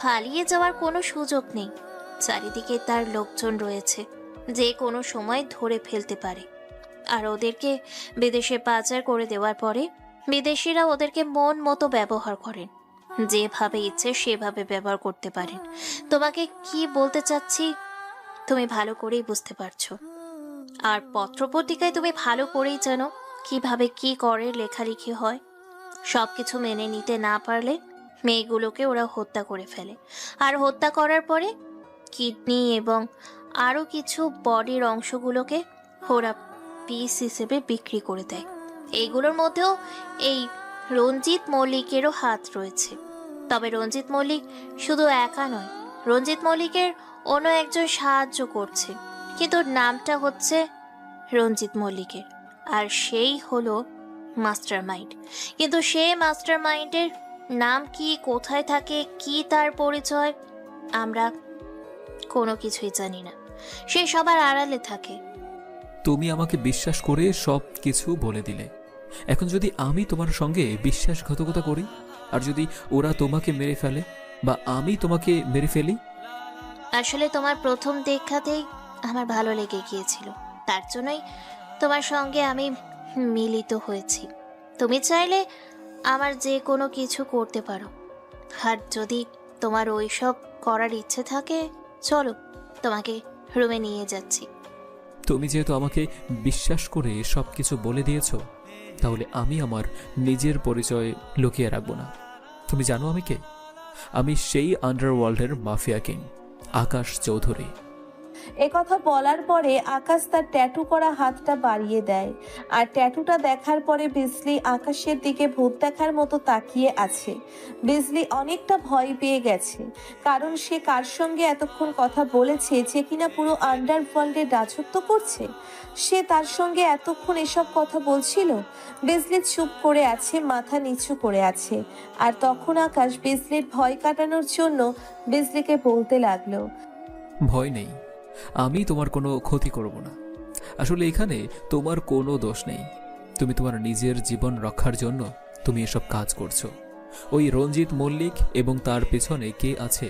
পালিয়ে যাওয়ার কোনো সুযোগ নেই। চারিদিকে তার লোকজন রয়েছে, যে কোনো সময় ধরে ফেলতে পারে। আর ওদেরকে বিদেশে পাচার করে দেওয়ার পরে বিদেশিরা ওদেরকে মন মতো ব্যবহার করেন, যেভাবে ইচ্ছে সেভাবে ব্যবহার করতে পারেন। তোমাকে কি বলতে চাচ্ছি তুমি ভালো করেই বুঝতে পারছো। আর পত্রপত্রিকায় তুমি ভালো করেই জানো কিভাবে কি করে লেখালেখি হয়। সবকিছু মেনে নিতে না পারলে মেয়েগুলোকে ওরা হত্যা করে ফেলে, আর হত্যা করার পরে কিডনি এবং আরও কিছু বডির অংশগুলোকে ওরা পিস হিসেবে বিক্রি করে দেয়। এইগুলোর মধ্যেও এই রঞ্জিত মল্লিকেরও হাত রয়েছে। তবে রঞ্জিত মল্লিক শুধু একা নয়, রঞ্জিত মল্লিকের অন্য একজন সাহায্য করছে, কিন্তু নামটা হচ্ছে রঞ্জিত মল্লিকের, আর সেই হলো মাস্টার মাইন্ড। কিন্তু সেই মাস্টার মাইন্ডের নাম কি, কোথায় থাকে, কি তার পরিচয়, আমরা কোনো কিছুই জানি না। সে সবার আড়ালে থাকে। তুমি আমাকে বিশ্বাস করে সব কিছু বলে দিলে। এখন যদি আমি তোমার সঙ্গে বিশ্বাসঘাতকতা করি, আর যদি ওরা তোমাকে মেরে ফেলে বা আমি তোমাকে মেরে ফেলি? আসলে তোমার প্রথম দেখাতেই আমার ভালো লেগে গিয়েছিল, তার জন্যই তোমার সঙ্গে আমি মিলিত হয়েছি। তুমি চাইলে আমার যে কোনো কিছু করতে পারো, আর যদি তোমার ওইসব করার ইচ্ছে থাকে চলো, তোমাকে রুমে নিয়ে যাচ্ছি। তুমি যেহেতু আমাকে বিশ্বাস করে সব কিছু বলে দিয়েছ, তাহলে আমি আমার নিজের পরিচয় লুকিয়ে রাখবো না। তুমি জানো আমি কে? আমি সেই আন্ডারওয়ার্ল্ডের মাফিয়া কিং আকাশ চৌধুরী। একথা বলার পরে আকাশ তার ট্যাটু করা হাতটা বাড়িয়ে দেয়, আর ট্যাটুটা দেখার পরে বিজলি আকাশের দিকে ভূত দেখার মতো তাকিয়ে আছে। বিজলি অনেকটা ভয় পেয়ে গেছে, কারণ সে কার সঙ্গে এতক্ষণ কথা বলেছে যে কিনা পুরো আন্ডারওয়ার্ল্ডে রাজত্ব করছে। সে তার সঙ্গে এতক্ষণ এসব কথা বলছিল। বিজলি চুপ করে আছে, মাথা নিচু করে আছে। আর তখন আকাশ বিজলির ভয় কাটানোর জন্য বিজলিকে বলতে লাগলো, ভয় নেই, আমি তোমার কোনো ক্ষতি করব না। আসলে এখানে তোমার কোনো দোষ নেই। তুমি তোমার নিজের জীবন রক্ষার জন্য তুমি এসব কাজ করছো। ওই রঞ্জিত মল্লিক এবং তার পেছনে কে আছে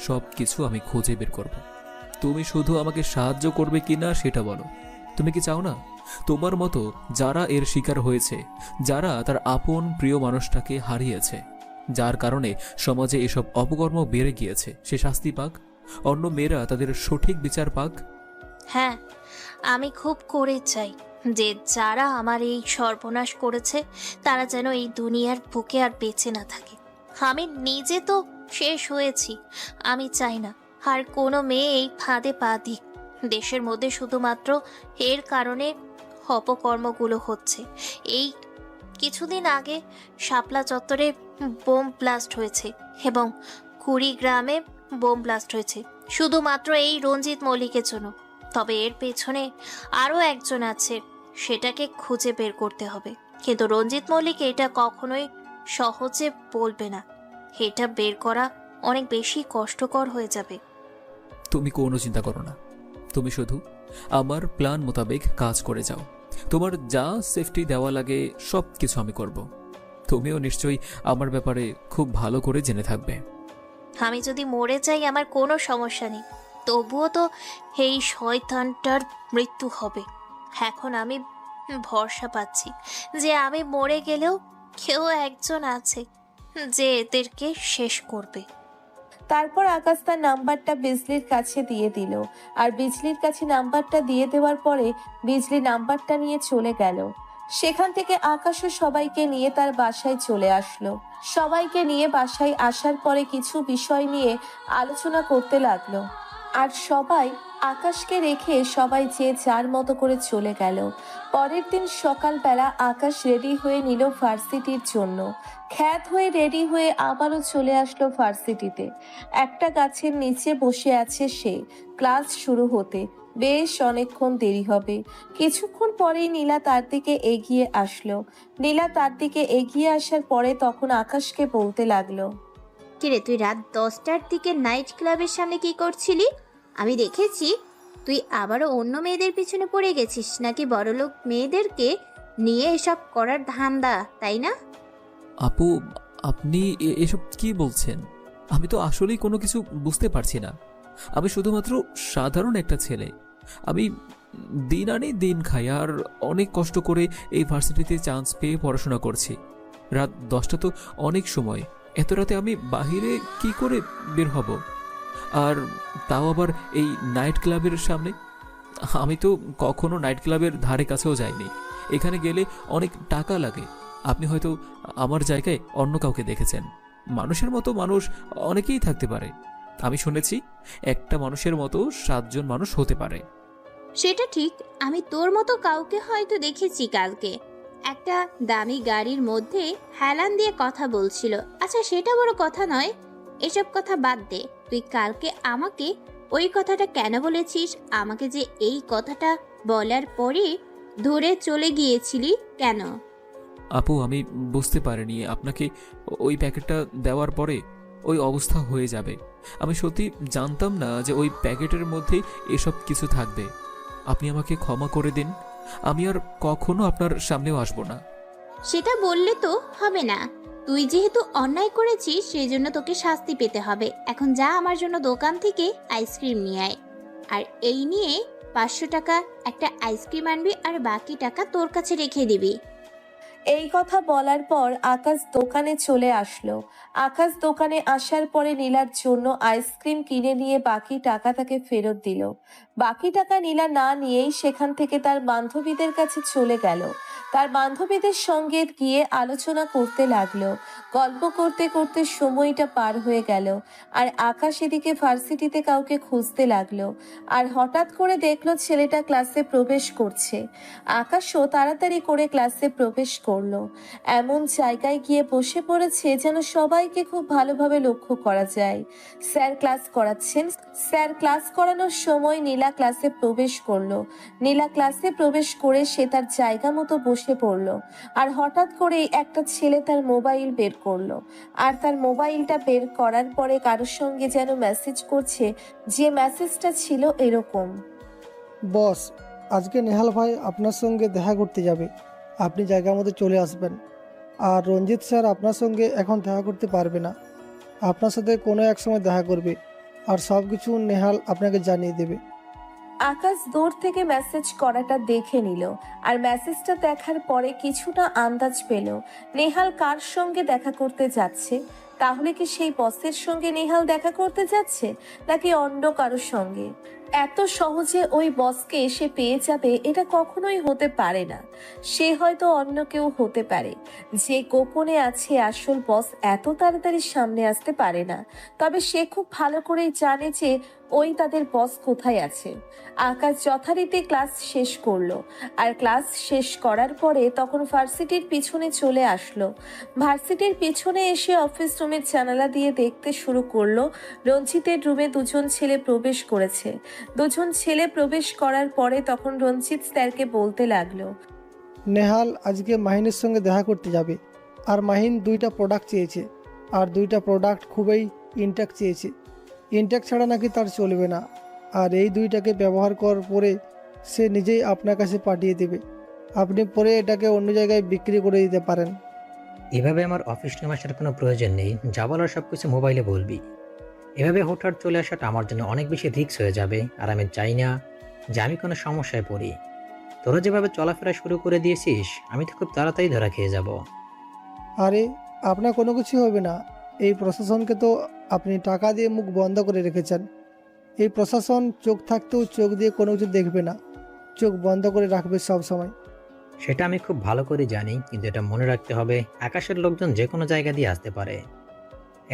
সব কিছু আমি খুঁজে বের করব। তুমি শুধু আমাকে সাহায্য করবে কিনা সেটা বলো। তুমি কি চাও না তোমার মতো যারা এর শিকার হয়েছে, যারা তার আপন প্রিয় মানুষটাকে হারিয়েছে, যার কারণে সমাজে এসব অপকর্ম বেড়ে গিয়েছে, সে শাস্তি পাক, অন্য মেয়েরা তাদের সঠিক বিচার পাক? হ্যাঁ, আমি খুব করে চাই যে যারা আমার এই সর্বনাশ করেছে তারা যেন এই দুনিয়ার বুকে আর বেঁচে না থাকে। আমি নিজে তো শেষ হয়েছি, আমি চাই না আর কোনো মেয়ে এই ফাঁদে পা দিক। দেশের মধ্যে শুধুমাত্র এর কারণে অপকর্মগুলো হচ্ছে। এই কিছুদিন আগে শাপলা চত্বরে বোম ব্লাস্ট হয়েছে এবং কুড়িগ্রামে বোম ব্লাস্ট হয়েছে শুধুমাত্র এই রঞ্জিত মল্লিকের জন্য। তবে এর পেছনে আরও একজন আছে, সেটাকে খুঁজে বের করতে হবে। কিন্তু রঞ্জিত মল্লিক এটা কখনোই সহজে বলবে না। এটা বের করা অনেক বেশি কষ্টকর হয়ে যাবে। তুমি কোনো চিন্তা করো না, তুমি শুধু আমার প্ল্যান মোতাবেক কাজ করে যাও। তোমার যা সেফটি দেওয়া লাগে সব কিছু আমি করব। তুমিও নিশ্চয়ই আমার ব্যাপারে খুব ভালো করে জেনে থাকবে। আমি যদি মরে যাই আমার কোনো সমস্যা নেই, তবুও তো এই শয়তানটার মৃত্যু হবে। এখন আমি ভরসা পাচ্ছি যে আমি মরে গেলেও কেউ একজন আছে যে এদেরকে শেষ করবে। তারপর আকাশ তার নাম্বারটা বিজলির কাছে দিয়ে দিল, আর বিজলির কাছে নাম্বারটা দিয়ে দেওয়ার পরে বিজলি নাম্বারটা নিয়ে চলে গেল। সেখান থেকে আকাশও সবাইকে নিয়ে তার বাসায় চলে আসলো। সবাইকে নিয়ে বাসায় আসার পরে কিছু বিষয় নিয়ে আলোচনা করতে লাগলো, আর সবাই আকাশকে রেখে সবাই যে যার মতো করে চলে গেল। পরের দিন সকালবেলা আকাশ রেডি হয়ে নিল ভার্সিটির জন্য। খ্যাত হয়ে রেডি হয়ে আবারও চলে আসলো ভার্সিটিতে। একটা গাছের নিচে বসে আছে সে, ক্লাস শুরু হতে বেশ অনেকক্ষণ দেরি হবে। কিছুক্ষণ পরেই নীলা তার দিকে এগিয়ে আসলো। নীলা তার দিকে এগিয়ে আসার পরে তখন আকাশকে বলতে লাগলো, কিরে, তুই রাত 10টার দিকে নাইট ক্লাবের সামনে কি করছিলি? আমি দেখেছি তুই আবারও অন্য মেয়েদের পিছনে পড়ে গেছিস, নাকি বড়লোক মেয়েদেরকে নিয়ে এসব করার ধান্দা, তাই না? আপু, আপনি এসব কি বলছেন? আমি তো আসলেই কোনো কিছু বুঝতে পারছি না। আমি শুধুমাত্র সাধারণ একটা ছেলে। আমি দিন আনি দিন খাই, আর অনেক কষ্ট করে এই ভার্সিটিতে চান্স পেয়ে পড়াশোনা করছি। রাত 10টা তো অনেক সময়, এত রাতে আমি বাহিরে কি করে বের হব? আর তাও আবার এই নাইট ক্লাবের সামনে। আমি তো কখনো নাইট ক্লাবের ধারে কাছেও যাইনি। এখানে গেলে অনেক টাকা লাগে। আপনি হয়তো আমার জায়গায় অন্য কাউকে দেখেছেন। মানুষের মতো মানুষ অনেকেই থাকতে পারে। আমি শুনেছি একটা মানুষের মতো 7 জন মানুষ হতে পারে। সেটা ঠিক, আমি তোর মতো কাউকে হয়তো দেখেছি কালকে একটা দামি গাড়ির মধ্যে হেলান দিয়ে কথা বলছিল। আচ্ছা সেটা বড় কথা নয়, এসব কথা বাদ দে। তুই কালকে আমাকে ওই কথাটা কেন বলেছিস? আমাকে যে এই কথাটা বলার পরে ধরে চলে গিয়েছিলি কেন? আপু, আমি বুঝতে পারিনি আপনাকে ওই প্যাকেটটা দেওয়ার পরে ওই অবস্থা হয়ে যাবে। আমি সত্যি জানতাম না যে ওই প্যাকেটের মধ্যেই এসব কিছু থাকবে। আপনি আমাকে ক্ষমা করে দিন। আমি আর কখনো আপনার সামনেও আসবো না। সেটা বললে তো হবে না। তুই যেহেতু অন্যায় করেছিস সেই জন্য তোকে শাস্তি পেতে হবে। এখন যা আমার জন্য দোকান থেকে আইসক্রিম নিয়ে আয়, আর এই নিয়ে 500 টাকা একটা আইসক্রিম আনবি, আর বাকি টাকা তোর কাছে রেখে দিবি। এই কথা বলার পর আকাশ দোকানে চলে আসলো। আকাশ দোকানে আসার পরে নীলার জন্য আইসক্রিম কিনে নিয়ে বাকি টাকা তাকে ফেরত দিল। বাকি টাকা নীলা না নিয়েই সেখান থেকে তার বান্ধবীদের কাছে চলে গেল। তার বান্ধবীদের সঙ্গে গিয়ে আলোচনা করতে লাগলো। গল্প করতে করতে সময়টা পার হয়ে গেল। আর আকাশ এদিকে ভার্সিটিতে কাউকে খুঁজতে লাগলো। আর হঠাৎ করে দেখলো ছেলেটা ক্লাসে প্রবেশ করছে। আকাশও তাড়াতাড়ি করে ক্লাসে প্রবেশ করলো। এমন জায়গায় গিয়ে বসে পড়েছে যেন সবাইকে খুব ভালোভাবে লক্ষ্য করা যায়। স্যার ক্লাস করাচ্ছেন। স্যার ক্লাস করানোর সময় নীলা ক্লাসে প্রবেশ করলো। নীলা ক্লাসে প্রবেশ করে সে তার জায়গা মতো বসে পড়লো। আর হঠাৎ করে একটা ছেলে তার মোবাইল বের করলো। আর তার মোবাইলটা বের করার পরে কারোর সঙ্গে যেন মেসেজ করছে, যে মেসেজটা ছিল এরকম: বস, আজকে নেহাল ভাই আপনার সঙ্গে দেখা করতে যাবে, আপনি জায়গা মতো চলে আসবেন। আর রঞ্জিত স্যার আপনার সঙ্গে এখন দেখা করতে পারবে না, আপনার সাথে কোনো এক সময় দেখা করবে, আর সব কিছু নেহাল আপনাকে জানিয়ে দেবে। আকাশ দূর থেকে মেসেজ করাটা দেখে নিল। আর মেসেজটা দেখার পরে কিছুটা আন্দাজ পেল নেহাল কার সঙ্গে দেখা করতে যাচ্ছে। তাহলে কি সেই বসের সঙ্গে নেহাল দেখা করতে যাচ্ছে, নাকি অন্য কারোর সঙ্গে? এত সহজে ওই বসকে সে পেয়ে যাবে এটা কখনোই হতে পারে না। সে হয়তো অন্য কেউ হতে পারে। যে গোপনে আছে আসল বস এত তাড়াতাড়ি সামনে আসতে পারে না। তবে সে খুব ভালো করেই জানে যে ওই তাদের বস কোথায় আছে। আকাশ যথারীতি ক্লাস শেষ করলো। আর ক্লাস শেষ করার পরে তখন ভার্সিটির পিছনে চলে আসলো। ভার্সিটির পিছনে এসে অফিস রুমের জানালা দিয়ে দেখতে শুরু করলো। রঞ্জিতের রুমে 2 জন ছেলে প্রবেশ করেছে। 2 জন ছেলে প্রবেশ করার পরে তখন রঞ্জিত স্যারকে বলতে লাগলো, নেহাল আজকে মাহিনের সঙ্গে দেখা করতে যাবে, আর মাহিন 2টা প্রোডাক্ট চেয়েছে, আর 2টা প্রোডাক্ট খুবই ইনট্যাক্ট চেয়েছে। ইনট্যাক্ট ছাড়া নাকি তার চলবে না, আর এই 2টাকে ব্যবহার করার পরে সে নিজেই আপনার কাছে পাঠিয়ে দেবে। আপনি পরে এটাকে অন্য জায়গায় বিক্রি করে দিতে পারেন। এভাবে আমার অফিস রুমে আসার কোনো প্রয়োজন নেই, যা বলার সব কিছু মোবাইলে বলবি। এভাবে হুটহাট চলে আসাটা আমার জন্য অনেক বেশি রিস্ক হয়ে যাবে, আর আমি চাই না যে আমি কোনো সমস্যায় পড়ি। তোরা যেভাবে চলাফেরা শুরু করে দিয়েছিস, আমি তো খুব তাড়াতাড়ি ধরা খেয়ে যাব। আরে আপনার কোনো কিছু হবে না, এই প্রশাসনকে তো আপনি টাকা দিয়ে মুখ বন্ধ করে রেখেছেন। এই প্রশাসন চোখ থাকতেও চোখ দিয়ে কোনো কিছু দেখবে না, চোখ বন্ধ করে রাখবে সব সময়। সেটা আমি খুব ভালো করে জানি, কিন্তু এটা মনে রাখতে হবে, আকাশের লোকজন যে কোনো জায়গা দিয়ে আসতে পারে।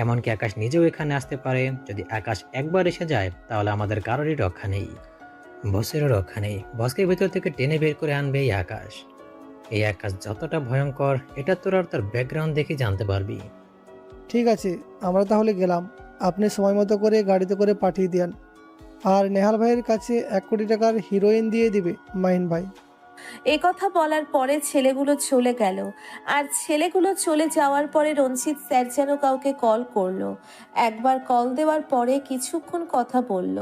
এমনকি আকাশ নিজেও এখানে আসতে পারে। যদি আকাশ একবার এসে যায় তাহলে আমাদের কারোরই রক্ষা নেই, বসেরও রক্ষা নেই। বসকে ভিতর থেকে টেনে বের করে আনবে এই আকাশ। এই আকাশ যতটা ভয়ঙ্কর এটা তোর আর তার ব্যাকগ্রাউন্ড দেখে জানতে পারবি। ঠিক আছে, আমরা তাহলে গেলাম। আপনি সময় মতো করে গাড়িতে করে পাঠিয়ে দেন। আর নেহাল ভাইয়ের কাছে 1 কোটি টাকার হিরোইন দিয়ে দিবে মাহিন ভাই। এ কথা বলার পরে ছেলেগুলো চলে গেল। আর ছেলেগুলো চলে যাওয়ার পরে রঞ্জিত স্যার যেন কাউকে কল করলো। একবার কল দেওয়ার পরে কিছুক্ষণ কথা বলল।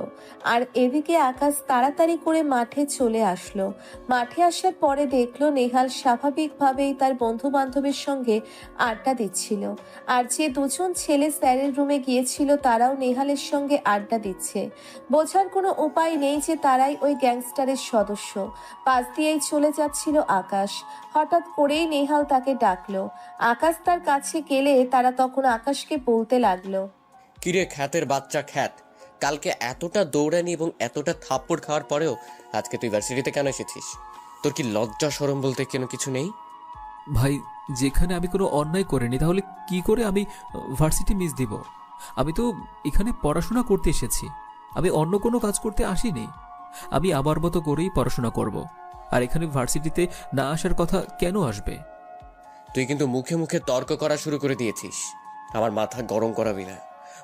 আর এদিকে আকাশ তাড়াতাড়ি করে মাঠে চলে আসলো। মাঠে আসার পরে দেখলো নেহাল স্বাভাবিকভাবেই তার বন্ধু বান্ধবের সঙ্গে আড্ডা দিচ্ছিল। আর যে 2 জন ছেলে স্যারের রুমে গিয়েছিল তারাও নেহালের সঙ্গে আড্ডা দিচ্ছে। বোঝার কোনো উপায় নেই যে তারাই ওই গ্যাংস্টারের সদস্য। পাশ দিয়েই চলে যাচ্ছিল আকাশ। হঠাৎ করেই নেহাল তাকে ডাকলো। আকাশ তার কাছে গেলে তারা তখন আকাশকে বলতে লাগলো, কিরে খ্যাতের বাচ্চা খ্যাত, কালকে এতটা দৌড়ানি এবং এতটা থাপ্পড় খাওয়ার পরেও আজকে তুই ভার্সিটিতে কেন এসেছিস? তোর কি লজ্জা শরম বলতে কেন কিছু নেই? ভাই, যেখানে আমি কোনো অন্যায় করিনি তাহলে কি করে আমি ভার্সিটি মিস দিব? আমি তো এখানে পড়াশোনা করতে এসেছি, আমি অন্য কোনো কাজ করতে আসিনি। আমি আমার মতো করেই পড়াশোনা করব। আর এখানে ভার্সিটিতে না আসার কথা কেন আসবে? তুই কিন্তু মুখে মুখে তর্ক করা শুরু করে দিয়েছিস। আমার মাথা গরম করাবি না।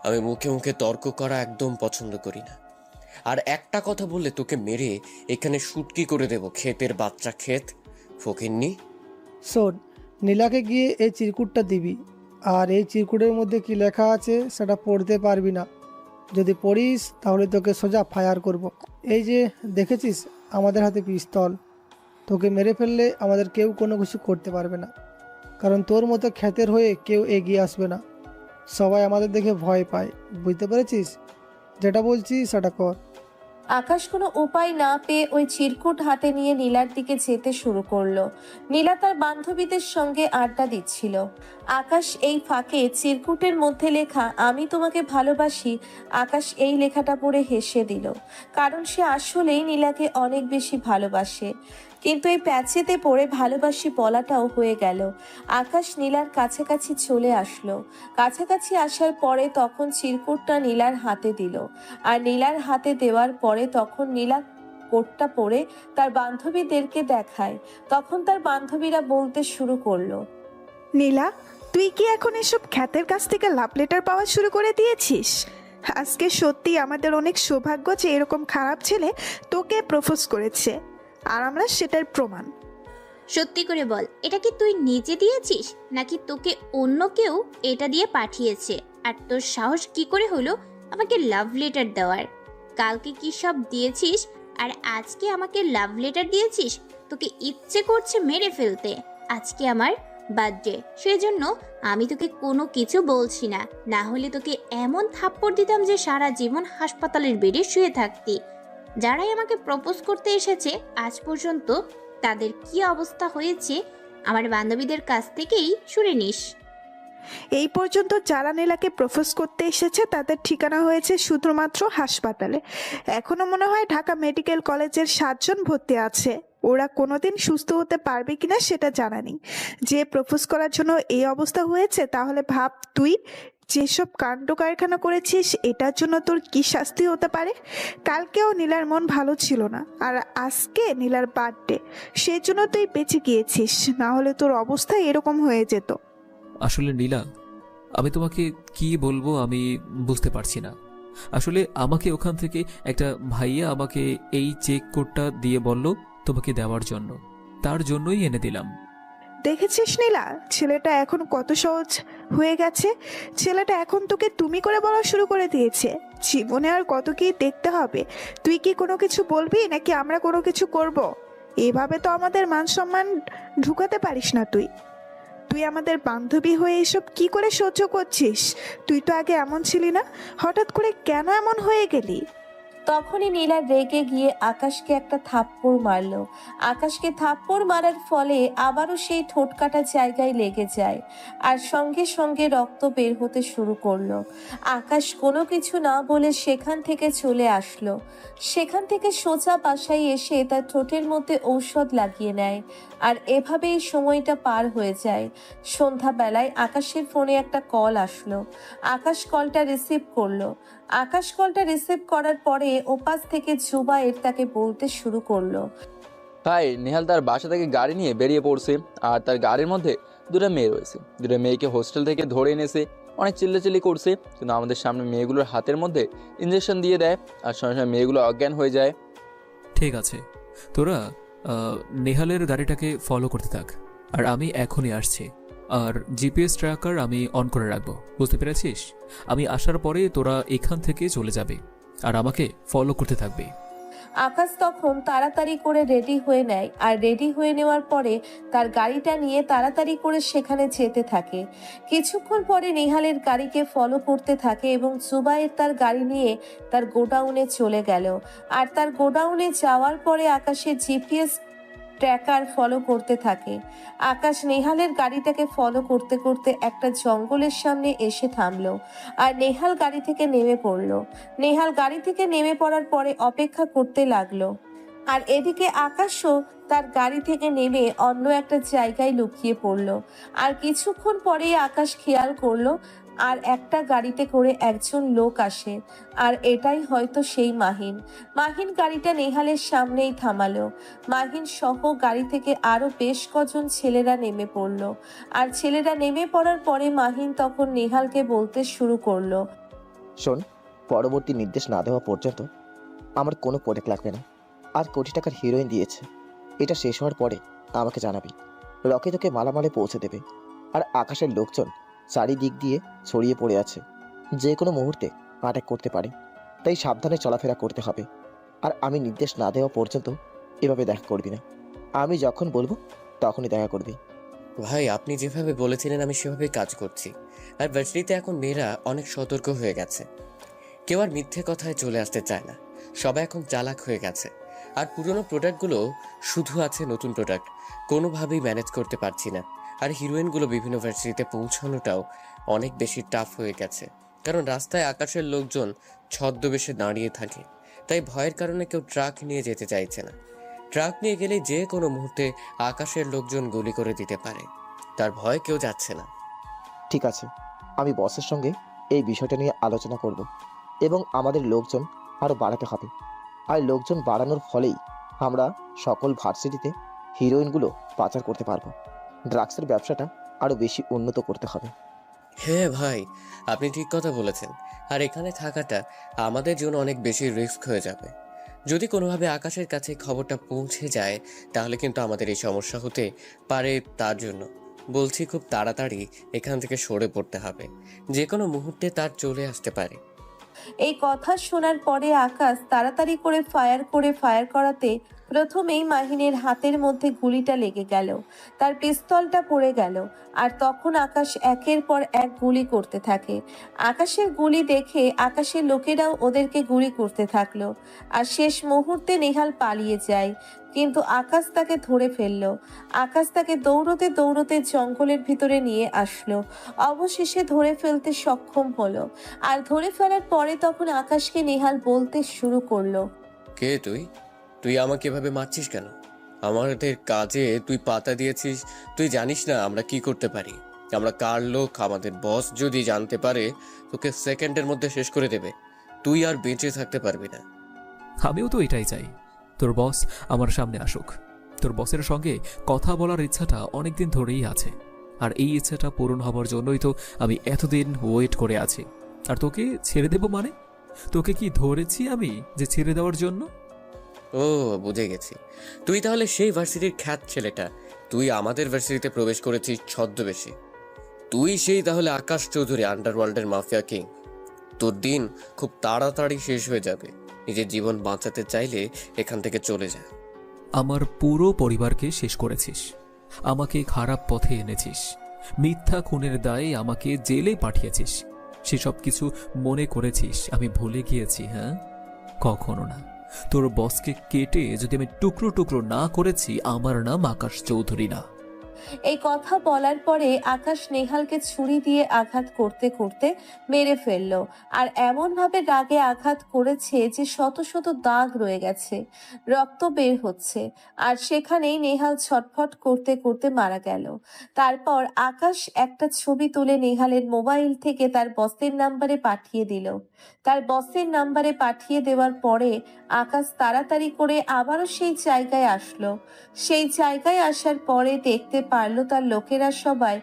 আমি মুখে মুখে তর্ক করা একদম পছন্দ করি না। আর একটা কথা বললে তোকে মেরে এখানে শুটকি করে দেব, ক্ষেতের বাচ্চা ক্ষেত ফকিন্নি। শোন, নীলাকে গিয়ে এই চিরকুটটা দিবি, আর এই চিরকুটের মধ্যে কি লেখা আছে সেটা পড়তে পারবি না। যদি পড়িস তাহলে তোকে সোজা ফায়ার করব। এই যে দেখেছিস আমাদের হাতে পিস্তল, তোকে মেরে ফেললে আমাদের কেউ কোনো কিছু করতে পারবে না, কারণ তোর মতো খ্যাতের হয়ে কেউ এগিয়ে আসবে না। সবাই আমাদের দেখে ভয় পায়, বুঝতে পেরেছিস? যেটা বলছি সেটা কর। আকাশ কোনো উপায় না পেয়ে ওই চিরকুট হাতে নিয়ে নীলার দিকে যেতে শুরু করলো। নীলা তার বান্ধবীদের সঙ্গে আড্ডা দিচ্ছিল। আকাশ এই ফাঁকে চিরকুটের মধ্যে লেখা আমি তোমাকে ভালোবাসি, আকাশ এই লেখাটা পড়ে হেসে দিল, কারণ সে আসলেই নীলাকে অনেক বেশি ভালোবাসে। কিন্তু এই প্যাচেতে পড়ে ভালোবাসি বলাটাও হয়ে গেল। আকাশ নীলার কাছাকাছি চলে আসলো। কাছাকাছি আসার পরে তখন চিরকুটটা নীলার হাতে দিল, আর নীলার হাতে দেওয়ার পরে তখন নীলা কোটটা পরে তার বান্ধবীদেরকে দেখায়। তখন তার বান্ধবীরা বলতে শুরু করলো, নীলা, তুই কি এখন এসব খ্যাতের কাছ থেকে লাভ লেটার পাওয়া শুরু করে দিয়েছিস? আজকে সত্যি আমাদের অনেক সৌভাগ্য যে এরকম খারাপ ছেলে তোকে প্রপোজ করেছে, আর আমরা সেটার প্রমাণ। সত্যি করে বল, এটা কি তুই নিজে দিয়েছিস নাকি তোকে অন্য কেউ এটা দিয়ে পাঠিয়েছে? আর তোর সাহস কি করে হলো আমাকে লাভ লেটার দেওয়ার? কালকে কি সব দিয়েছিস আর আজকে আমাকে লাভ লেটার দিয়েছিস? তোকে ইচ্ছে করছে মেরে ফেলতে। আজকে আমার বার্থডে, সেজন্য আমি তোকে কোনো কিছু বলছি না, না হলে তোকে এমন থাপ্পড় দিতাম যে সারা জীবন হাসপাতালের বেডে শুয়ে থাকতি। যারাই আমাকে প্রপোজ করতে এসেছে আজ পর্যন্ত তাদের কি অবস্থা হয়েছে আমার বান্ধবীদের কাছ থেকেই শুনে নিস। এই পর্যন্ত যারা নীলাকে প্রপোজ করতে এসেছে তাদের ঠিকানা হয়েছে শুধুমাত্র হাসপাতালে। এখনো মনে হয় ঢাকা মেডিকেল কলেজের 7 জন ভর্তি আছে। ওরা কোনোদিন সুস্থ হতে পারবে কিনা সেটা জানা নেই। যে প্রপোজ করার জন্য এই অবস্থা হয়েছে, তাহলে ভাব তুই যেসব কাণ্ড কারখানা করেছিস এটার জন্য তোর কি শাস্তি হতে পারে। কালকেও নীলার মন ভালো ছিল না, আর আজকে নীলার বার্থডে, সেই জন্য তুই বেঁচে গিয়েছিস, না হলে তোর অবস্থা এরকম হয়ে যেত। আসলে নীলা, আমি তোমাকে কি বলবো আমি বুঝতে পারছি না। আসলে আমাকে ওখান থেকে একটা ভাইয়া আমাকে এই চেক কোডটা দিয়ে বলল তোমাকে দেওয়ার জন্য, তার জন্যই এনে দিলাম। দেখেছিস নীলা, ছেলেটা এখন কত সহজ হয়ে গেছে। ছেলেটা এখন তোকে তুমি করে বলা শুরু করে দিয়েছে। জীবনে আর কত কি দেখতে হবে। তুই কি কোনো কিছু বলবি নাকি আমরা কোনো কিছু করব? এভাবে তো আমাদের মান সম্মান ঢুকাতে পারিস না। তুই তুই আমাদের বান্ধবী হয়ে এসব কি করে সহ্য করছিস? তুই তো আগে এমন ছিলি না, হঠাৎ করে কেন এমন হয়ে গেলি? তখনই নীলা রেগে গিয়ে আকাশকে একটা থাপ্পড় মারলো। আকাশকে থাপ্পড় মারার ফলে আবারও সেই ঠোঁট কাটা জায়গায় লেগে যায়, আর সঙ্গে সঙ্গে রক্ত বের হতে শুরু করলো। আকাশ কোনো কিছু না বলে সেখান থেকে চলে আসলো। সেখান থেকে সোজা বাসায় এসে তার ঠোঁটের মধ্যে ঔষধ লাগিয়ে নেয়, আর এভাবেই সময়টা পার হয়ে যায়। সন্ধ্যাবেলায় আকাশের ফোনে একটা কল আসলো। আকাশ কলটা রিসিভ করলো। আকাশ কলটা রিসিভ করার পরে ওপাশ থেকে জুবায়ের তাকে বলতে শুরু করলো, ভাই, নেহাল তার বাসা থেকে গাড়ি নিয়ে বেরিয়ে পড়ছে, আর তার গাড়ির মধ্যে দুটো মেয়ে রয়েছে। দুটো মেয়েকে হোস্টেল থেকে ধরে এনেছে, অনেক চিল্লাচিল্লি করছে, কিন্তু আমাদের সামনে মেয়েগুলোর হাতের মধ্যে ইঞ্জেকশন দিয়ে দেয়, আর সঙ্গে সঙ্গে মেয়েগুলো অজ্ঞান হয়ে যায়। ঠিক আছে, তোরা নেহালের গাড়িটাকে ফলো করতে থাক, আর আমি এখনই আসছি। আর জিপিএস ট্র্যাকার আমি অন করে রাখবো, বুঝতে পেরেছিস? আমি আসার পরে তোরা এখান থেকে চলে যাবে আর আমাকে ফলো করতে থাকবে। আকাশ তখন তাড়াতাড়ি করে রেডি হয়ে নেয়, আর রেডি হয়ে নেওয়ার পরে তার গাড়িটা নিয়ে তাড়াতাড়ি করে সেখানে যেতে থাকে। কিছুক্ষণ পরে নেহালের গাড়িকে ফলো করতে থাকে এবং জুবায়ের তার গাড়ি নিয়ে তার গোডাউনে চলে গেল। আর তার গোডাউনে যাওয়ার পরে আকাশের জিপিএস ট্র্যাকার ফলো করতে থাকে। আকাশ নেহালের গাড়িটাকে ফলো করতে করতে একটা জঙ্গলের সামনে এসে থামলো আর নেহাল গাড়ি থেকে নেমে পড়লো। নেহাল গাড়ি থেকে নেমে পড়ার পরে অপেক্ষা করতে লাগলো। আর এদিকে আকাশও তার গাড়ি থেকে নেমে অন্য একটা জায়গায় লুকিয়ে পড়লো। আর কিছুক্ষণ পরেই আকাশ খেয়াল করলো আর একটা গাড়িতে করে একজন লোক আসে। আর এটাই হয়তো সেই মাহিন। মাহিন গাড়িটা নেহালের সামনেই থামালো। মাহিন সহ গাড়ি থেকে আরো বেশ কজন ছেলেরা নেমে পড়লো। আর ছেলেরা নেমে পড়ার পরে মাহিন তখন নেহালকে বলতে শুরু করলো, শোন, পরবর্তী নির্দেশ না দেওয়া পর্যন্ত আমার কোনো প্রোডাক্ট লাগবে না। আর কোটি টাকার হিরোইন দিয়েছে, এটা শেষ হওয়ার পরে আমাকে জানাবি। রকি তোকে মালামালে পৌঁছে দেবে। আর আকাশের লোকজন চারিদিক দিয়ে ছড়িয়ে পড়ে আছে, যে কোনো মুহূর্তে অ্যাটাক করতে পারে, তাই সাবধানে চলাফেরা করতে হবে। আর আমি নির্দেশ না দেওয়া পর্যন্ত এভাবে দেখা করবি না। আমি যখন বলবো তখনই দেখা করবি। ভাই, আপনি যেভাবে বলেছিলেন আমি সেভাবেই কাজ করছি। আর ভার্সিটিতে এখন মেয়েরা অনেক সতর্ক হয়ে গেছে, কেউ আর মিথ্যে কথায় চলে আসতে চায় না। সবাই এখন চালাক হয়ে গেছে। আর পুরনো প্রোডাক্টগুলো শুধু আছে, নতুন প্রোডাক্ট কোনোভাবেই ম্যানেজ করতে পারছি না। আর হিরোইনগুলো বিভিন্ন ভার্সিটিতে পৌঁছানোটাও অনেক বেশি টাফ হয়ে গেছে, কারণ রাস্তায় আকাশের লোকজন ছদ্মবেশে দাঁড়িয়ে থাকে। তাই ভয়ের কারণে কেউ ট্রাক নিয়ে যেতে চাইছে না। ট্রাক নিয়ে গেলেই যে কোনো মুহূর্তে আকাশের লোকজন গুলি করে দিতে পারে, তার ভয় কেউ যাচ্ছে না। ঠিক আছে, আমি বসের সঙ্গে এই বিষয়টা নিয়ে আলোচনা করব এবং আমাদের লোকজন আরও বাড়াতে হবে। আর লোকজন বাড়ানোর ফলেই আমরা সকল ভার্সিটিতে হিরোইনগুলো পাচার করতে পারবো। ড্রাগসের ব্যবসাটা আরও বেশি উন্নত করতে হবে। হ্যাঁ ভাই, আপনি ঠিক কথা বলেছেন। আর এখানে থাকাটা আমাদের জন্য অনেক বেশি রিস্ক হয়ে যাবে। যদি কোনোভাবে আকাশের কাছে খবরটা পৌঁছে যায় তাহলে কিন্তু আমাদের এই সমস্যা হতে পারে। তার জন্য বলছি, খুব তাড়াতাড়ি এখান থেকে সরে পড়তে হবে, যে কোনো মুহূর্তে তার চলে আসতে পারে। এই কথা শোনার পরে আকাশ তাড়াতাড়ি করে ফায়ার করাতে প্রথমেই মাহিনের হাতের মধ্যে গুলিটা লেগে গেল, তার পিস্তলটা পড়ে গেল। আর তখন আকাশ একের পর এক গুলি করতে থাকে। আকাশের গুলি দেখে আকাশের লোকেরাও ওদেরকে গুলি করতে থাকলো। আর শেষ মুহূর্তে নেহাল পালিয়ে যায়, কিন্তু আকাশ তাকে ধরে ফেললো। আকাশ তাকে দৌড়তে দৌড়তে জঙ্গলের ভিতরে নিয়ে আসলো। অবশেষে ধরে ফেলতে সক্ষম হলো। আর ধরে ফেলার পরে তখন আকাশকে নেহাল বলতে শুরু করলো, কে তুই? তুই আমাকে এভাবে মারছিস কেন? আমাদের কাজে তুই পাতা দিয়েছিস, তুই জানিস না আমরা কি করতে পারি? আমরা কার লোক? আমাদের বস যদি জানতে পারে তোকে সেকেন্ডের মধ্যে শেষ করে দেবে, তুই আর বেঁচে থাকতে পারবি না। আমিও তো এটাই চাই, তোর বস আমার সামনে আসুক। তোর বসের সঙ্গে কথা বলার ইচ্ছাটা অনেকদিন ধরেই আছে, আর এই ইচ্ছাটা পূরণ হবার জন্যই তো আমি এতদিন ওয়েট করে আছি। আর তোকে ছেড়ে দেব মানে? তোকে কি ধরেছি আমি যে ছেড়ে দেওয়ার জন্য? ও, বুঝে গেছি। তুই তাহলে সেই ভার্সিটির খ্যাত ছেলেটা। তুই আমাদের ভার্সিটিতে প্রবেশ করেছিস ছদ্মবেশে। তুই সেই তাহলে আকাশ চৌধুরী, আন্ডারওয়ার্ল্ডের মাফিয়া কিং। তোর দিন খুব তাড়াতাড়ি শেষ হয়ে যাবে। নিজের জীবন বাঁচাতে চাইলে এখান থেকে চলে যা। আমার পুরো পরিবারকে শেষ করেছিস, আমাকে খারাপ পথে এনেছিস, মিথ্যা খুনের দায়ে আমাকে জেলে পাঠিয়েছিস। সেসব কিছু মনে করেছিস আমি ভুলে গিয়েছি? হ্যাঁ, কখনো না। তোর বসকে কেটে যদি আমি টুকরো টুকরো না করেছি, আমার নাম আকাশ চৌধুরী না। এই কথা বলার পরে আকাশ নেহালকে ছুরি দিয়ে আঘাত করতে করতে মেরে ফেললো। আর এমন ভাবে রাগে আঘাত করেছে যে শত শত দাগ রয়ে গেছে, রক্ত বের হচ্ছে। আর সেখানেই নেহাল ছটফট করতে করতে মারা গেল। তারপর আকাশ একটা ছবি তুলে নেহালের মোবাইল থেকে তার বসের নাম্বারে পাঠিয়ে দিল। তার বসের নাম্বারে পাঠিয়ে দেওয়ার পরে আকাশ তাড়াতাড়ি করে আবারও সেই জায়গায় আসলো। সেই জায়গায় আসার পরে দেখতে পারলো তার লোকেরা সবাই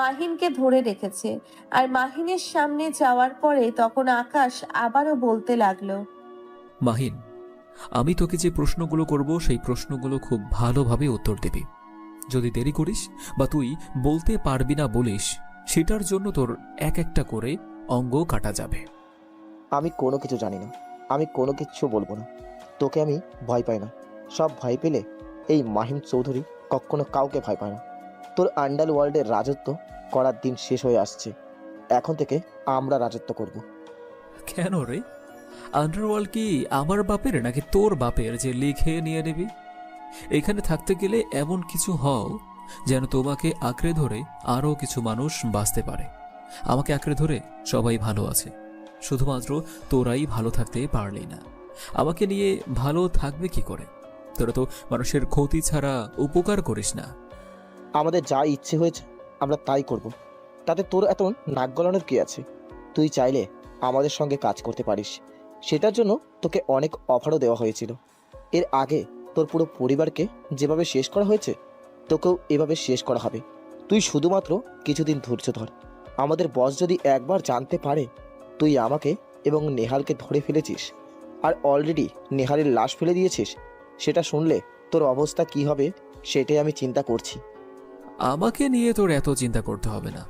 মাহিনকে ধরে রেখেছে। আর মাহিনের সামনে যাওয়ার পরে তখন আকাশ আবারও বলতে লাগলো, মাহিন, আমি তোকে যে প্রশ্নগুলো করব সেই প্রশ্নগুলো খুব ভালোভাবে উত্তর দিবি। যদি দেরি করিস বা তুই বলতে পারবি না বলিস, সেটার জন্য তোর এক একটা করে অঙ্গ কাটা যাবে। আমি কোনো কিছু জানি না, আমি কোনো কিছু বলবো না। তোকে আমি ভয় পাই না। সব ভয় পেলে এই মাহিম চৌধুরী কখনো কাউকে ভয় পায় না। তোর আন্ডারওয়ার্ল্ডের রাজত্ব করার দিন শেষ হয়ে আসছে। এখন থেকে আমরা রাজত্ব করব। কেন রে? আন্ডারওয়ার্ল্ড কি আমার বাপের নাকি তোর বাপের যে লিখে নিয়ে নিবি? এখানে থাকতে গেলে এমন কিছু হও যেন তোমাকে আঁকড়ে ধরে আরও কিছু মানুষ বাঁচতে পারে। আমাকে আঁকড়ে ধরে সবাই ভালো আছে, শুধুমাত্র তোরাই ভালো থাকতে পারলি না। আমাকে নিয়ে ভালো থাকবে কি করে? তোরা তো মানুষের ক্ষতি ছাড়া উপকার করিস না। আমাদের যা ইচ্ছে হয়েছে আমরা তাই করব, তাতে তোর এত নাক গলানোর কি আছে? তুই চাইলে আমাদের সঙ্গে কাজ করতে পারিস, সেটার জন্য তোকে অনেক অফারও দেওয়া হয়েছিল। এর আগে তোর পুরো পরিবারকে যেভাবে শেষ করা হয়েছে তোকেও এভাবে শেষ করা হবে। তুই শুধুমাত্র কিছুদিন ধৈর্য ধর। আমাদের বস যদি একবার জানতে পারে তুই আমাকে এবং নেহালকে ধরে ফেলেছিস আর অলরেডি নেহালের লাশ ফেলে দিয়েছিস, সেটা শুনলে তোর অবস্থা কি হবে সেটাই আমি চিন্তা করছি। আমাকে নিয়ে তোর এত চিন্তা করতে হবে না।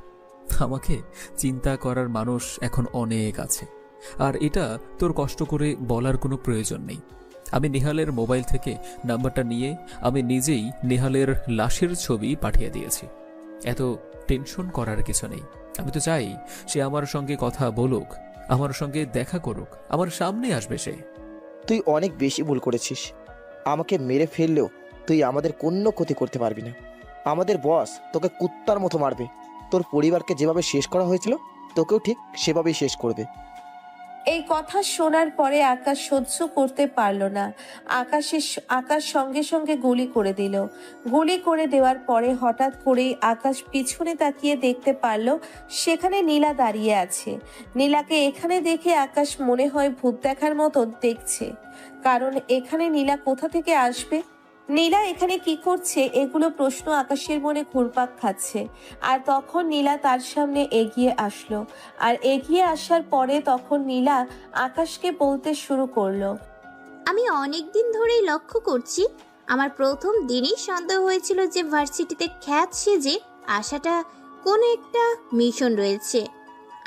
আমাকে চিন্তা করার মানুষ এখন অনেক আছে, আর এটা তোর কষ্ট করে বলার কোনো প্রয়োজন নেই। আমি নেহালের মোবাইল থেকে নাম্বারটা নিয়ে আমি নিজেই নেহালের লাশের ছবি পাঠিয়ে দিয়েছি। এত টেনশন করার কিছু নেই। আমি তো চাই সে আমার সঙ্গে কথা বলুক, আমার সঙ্গে দেখা করুক, আমার সামনে আসবে সে। তুই অনেক বেশি ভুল করেছিস। আমাকে মেরে ফেললেও তুই আমাদের কোনো ক্ষতি করতে পারবি না। আমাদের বস তোকে কুত্তার মতো মারবে। তোর পরিবারকে যেভাবে শেষ করা হয়েছিল তোকেও ঠিক সেভাবেই শেষ করবে। এই কথা শোনার পরে আকাশ সহ্য করতে পারল না। আকাশ সঙ্গে সঙ্গে গুলি করে দিল। গুলি করে দেওয়ার পরে হঠাৎ করেই আকাশ পিছনে তাকিয়ে দেখতে পারল সেখানে নীলা দাঁড়িয়ে আছে। নীলাকে এখানে দেখে আকাশ মনে হয় ভূত দেখার মতো দেখছে, কারণ এখানে নীলা কোথা থেকে আসবে? নীলা এখানে কি করছে? এগুলো প্রশ্ন আকাশের মনে ঘুরপাক খাচ্ছে। আর তখন নীলা তার সামনে এগিয়ে আসলো, আর এগিয়ে আসার পরে তখন নীলা আকাশকে বলতে শুরু করলো, আমি অনেক দিন ধরেই লক্ষ্য করছি, আমার প্রথম দিনই সন্দেহ হয়েছিল যে ভার্সিটিতে খ্যাত সেজে আসাটা কোনো একটা মিশন রয়েছে।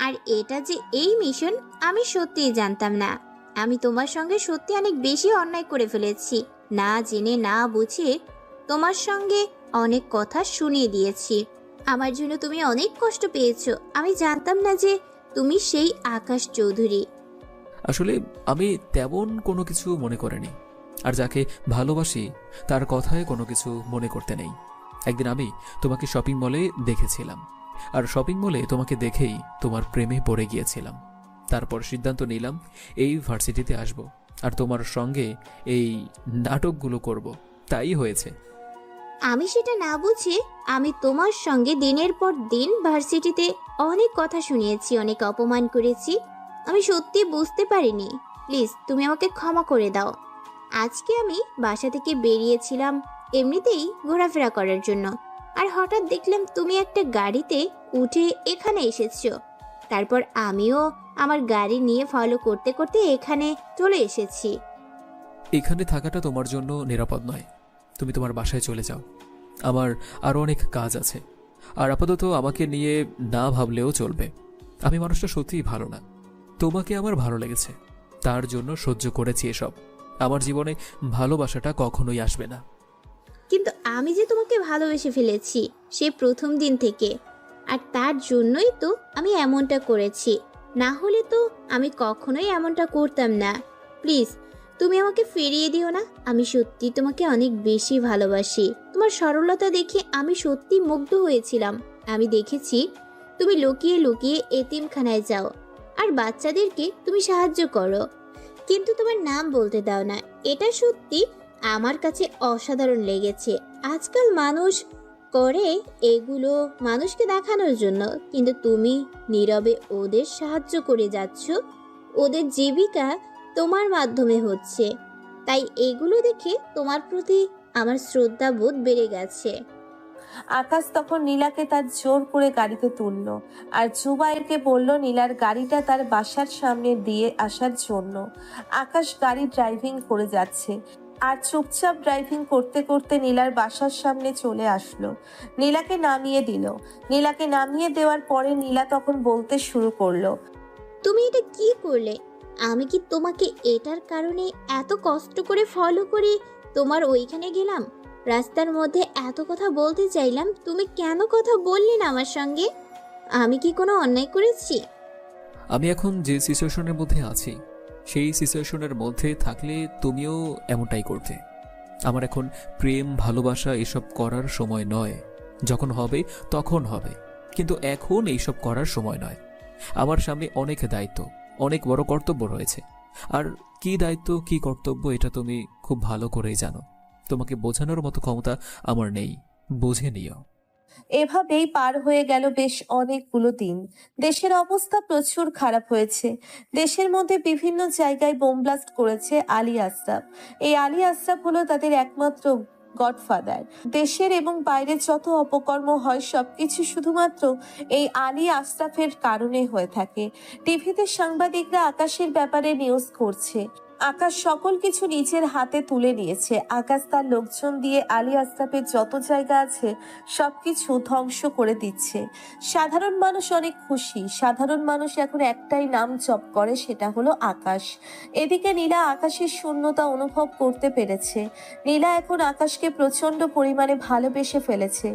আর এটা যে এই মিশন আমি সত্যিই জানতাম না। আমি তোমার সঙ্গে সত্যি অনেক বেশি অন্যায় করে ফেলেছি। না জেনে না বুঝে তোমার সঙ্গে অনেক কথা শুনিয়ে দিয়েছি। আমার জন্য তুমি অনেক কষ্ট পেয়েছো। আমি জানতাম না যে তুমি সেই আকাশ চৌধুরী। আসলে আমি তেমন কোনো কিছু মনে করিনি, আর যাকে ভালোবাসি তার কথায় কোনো কিছু মনে করতে নেই। একদিন আমি তোমাকে শপিং মলে দেখেছিলাম, আর শপিং মলে তোমাকে দেখেই তোমার প্রেমে পড়ে গিয়েছিলাম। তারপর সিদ্ধান্ত নিলাম এই ভার্সিটিতে আসব আর তোমার সঙ্গে এই নাটকগুলো করব। তাই হয়েছে। আমি সেটা না বুঝে আমি তোমার সঙ্গে দিনের পর দিন ভার্সিটিতে অনেক কথা শুনিয়েছি, অনেক অপমান করেছি। আমি সত্যি বুঝতে পারিনি। প্লিজ তুমি আমাকে ক্ষমা করে দাও। আজকে আমি বাসা থেকে বেরিয়েছিলাম এমনিতেই ঘোরাফেরা করার জন্য, আর হঠাৎ দেখলাম তুমি একটা গাড়িতে উঠে এখানে এসেছো। তারপর আমিও আমার গাড়ি নিয়ে ফলো করতে করতে এখানে চলে এসেছি। এখানে থাকাটা তোমার জন্য নিরাপদ নয়। তুমি তোমার বাসায় চলে যাও, আমার আরও অনেক কাজ আছে। আর আপাতত আমাকে নিয়ে না ভাবলেও চলবে। আমি মানুষটা সত্যিই ভালো না, তোমাকে আমার ভালো লেগেছে, তার জন্য সহ্য করেছি এসব। আমার জীবনে ভালোবাসাটা কখনোই আসবে না। কিন্তু আমি যে তোমাকে ভালোবেসে ফেলেছি সে প্রথম দিন থেকে, আর তার জন্যই তো আমি এমনটা করেছি। না হলে তো আমি কখনোই এমনটা করতাম না। প্লিজ তুমি আমাকে ফিরিয়ে দিও না। আমি সত্যি তোমাকে অনেক বেশি ভালোবাসি। তোমার সরলতা দেখে আমি সত্যি মুগ্ধ হয়েছিলাম। আমি দেখেছি তুমি লুকিয়ে লুকিয়ে এতিমখানায় যাও আর বাচ্চাদেরকে তুমি সাহায্য করো, কিন্তু তোমার নাম বলতে দাও না। এটা সত্যি আমার কাছে অসাধারণ লেগেছে। আজকাল মানুষ করে এগুলো মানুষকে দেখানোর জন্য, কিন্তু তুমি নীরবে ওদের সাহায্য করে যাচ্ছ। ওদের জীবিকা তোমার মাধ্যমে হচ্ছে, তাই এগুলো দেখে তোমার প্রতি আমার শ্রদ্ধা বোধ বেড়ে গেছে। আকাশ তখন নীলাকে তার জোর করে গাড়িতে তুলল আর জুবাইরকে বলল নীলার গাড়িটা তার বাসার সামনে দিয়ে আসার জন্য। আকাশ গাড়ি ড্রাইভিং করে যাচ্ছে আর চুপচাপ ড্রাইভিং করতে করতে নীলার বাসার সামনে চলে আসলো। নীলাকে নামিয়ে দিল। নীলাকে নামিয়ে দেওয়ার পরে নীলা তখন বলতে শুরু করলো, তুমি এটা কি করলে? আমি কি তোমাকে এটার কারণে এত কষ্ট করে ফলো করে তোমার ওইখানে গেলাম? রাস্তার মধ্যে এত কথা বলতে চাইলাম, তুমি কেন কথা বললে না আমার সঙ্গে? আমি কি কোনো অন্যায় করেছি? আমি এখন যে সিচুয়েশনের মধ্যে আছি সেই সিচুয়েশনের মধ্যে থাকলে তুমিও এমনটাই করতে। আমার এখন প্রেম ভালোবাসা এসব করার সময় নয়। যখন হবে তখন হবে, কিন্তু এখন এইসব করার সময় নয়। আমার সামনে অনেক দায়িত্ব, অনেক বড় কর্তব্য রয়েছে। আর কি দায়িত্ব কি কর্তব্য এটা তুমি খুব ভালো করেই জানো। তোমাকে বোঝানোর মতো ক্ষমতা আমার নেই, বুঝে নিও। এভাবেই পার হয়ে গেল বেশ অনেকগুলো দিন। দেশের অবস্থা প্রচুর খারাপ হয়েছে। দেশের মধ্যে বিভিন্ন জায়গায় বোম ব্লাস্ট করেছে আলী আশরাফ। এই আলী আশরাফ হলো তাদের একমাত্র গডফাদার। দেশের এবং বাইরের যত অপকর্ম হয় সবকিছু শুধুমাত্র এই আলী আশরাফের কারণে হয়ে থাকে। টিভিতে সাংবাদিকরা আকাশের ব্যাপারে নিউজ করছে। আকাশ সকল কিছু নিজের হাতে তুলে নিয়েছে। আকাশ তার লোকজন দিয়ে আলী আশরাফের যত জায়গা আছে সবকিছু ধ্বংস করে দিচ্ছে। সাধারণ মানুষ অনেক খুশি। সাধারণ মানুষ এখন একটাই নাম জপ করে, সেটা হলো আকাশ। এদিকে নীলা আকাশের শূন্যতা অনুভব করতে পেরেছে। নীলা এখন আকাশকে প্রচন্ড পরিমাণে ভালোবেসে ফেলেছে।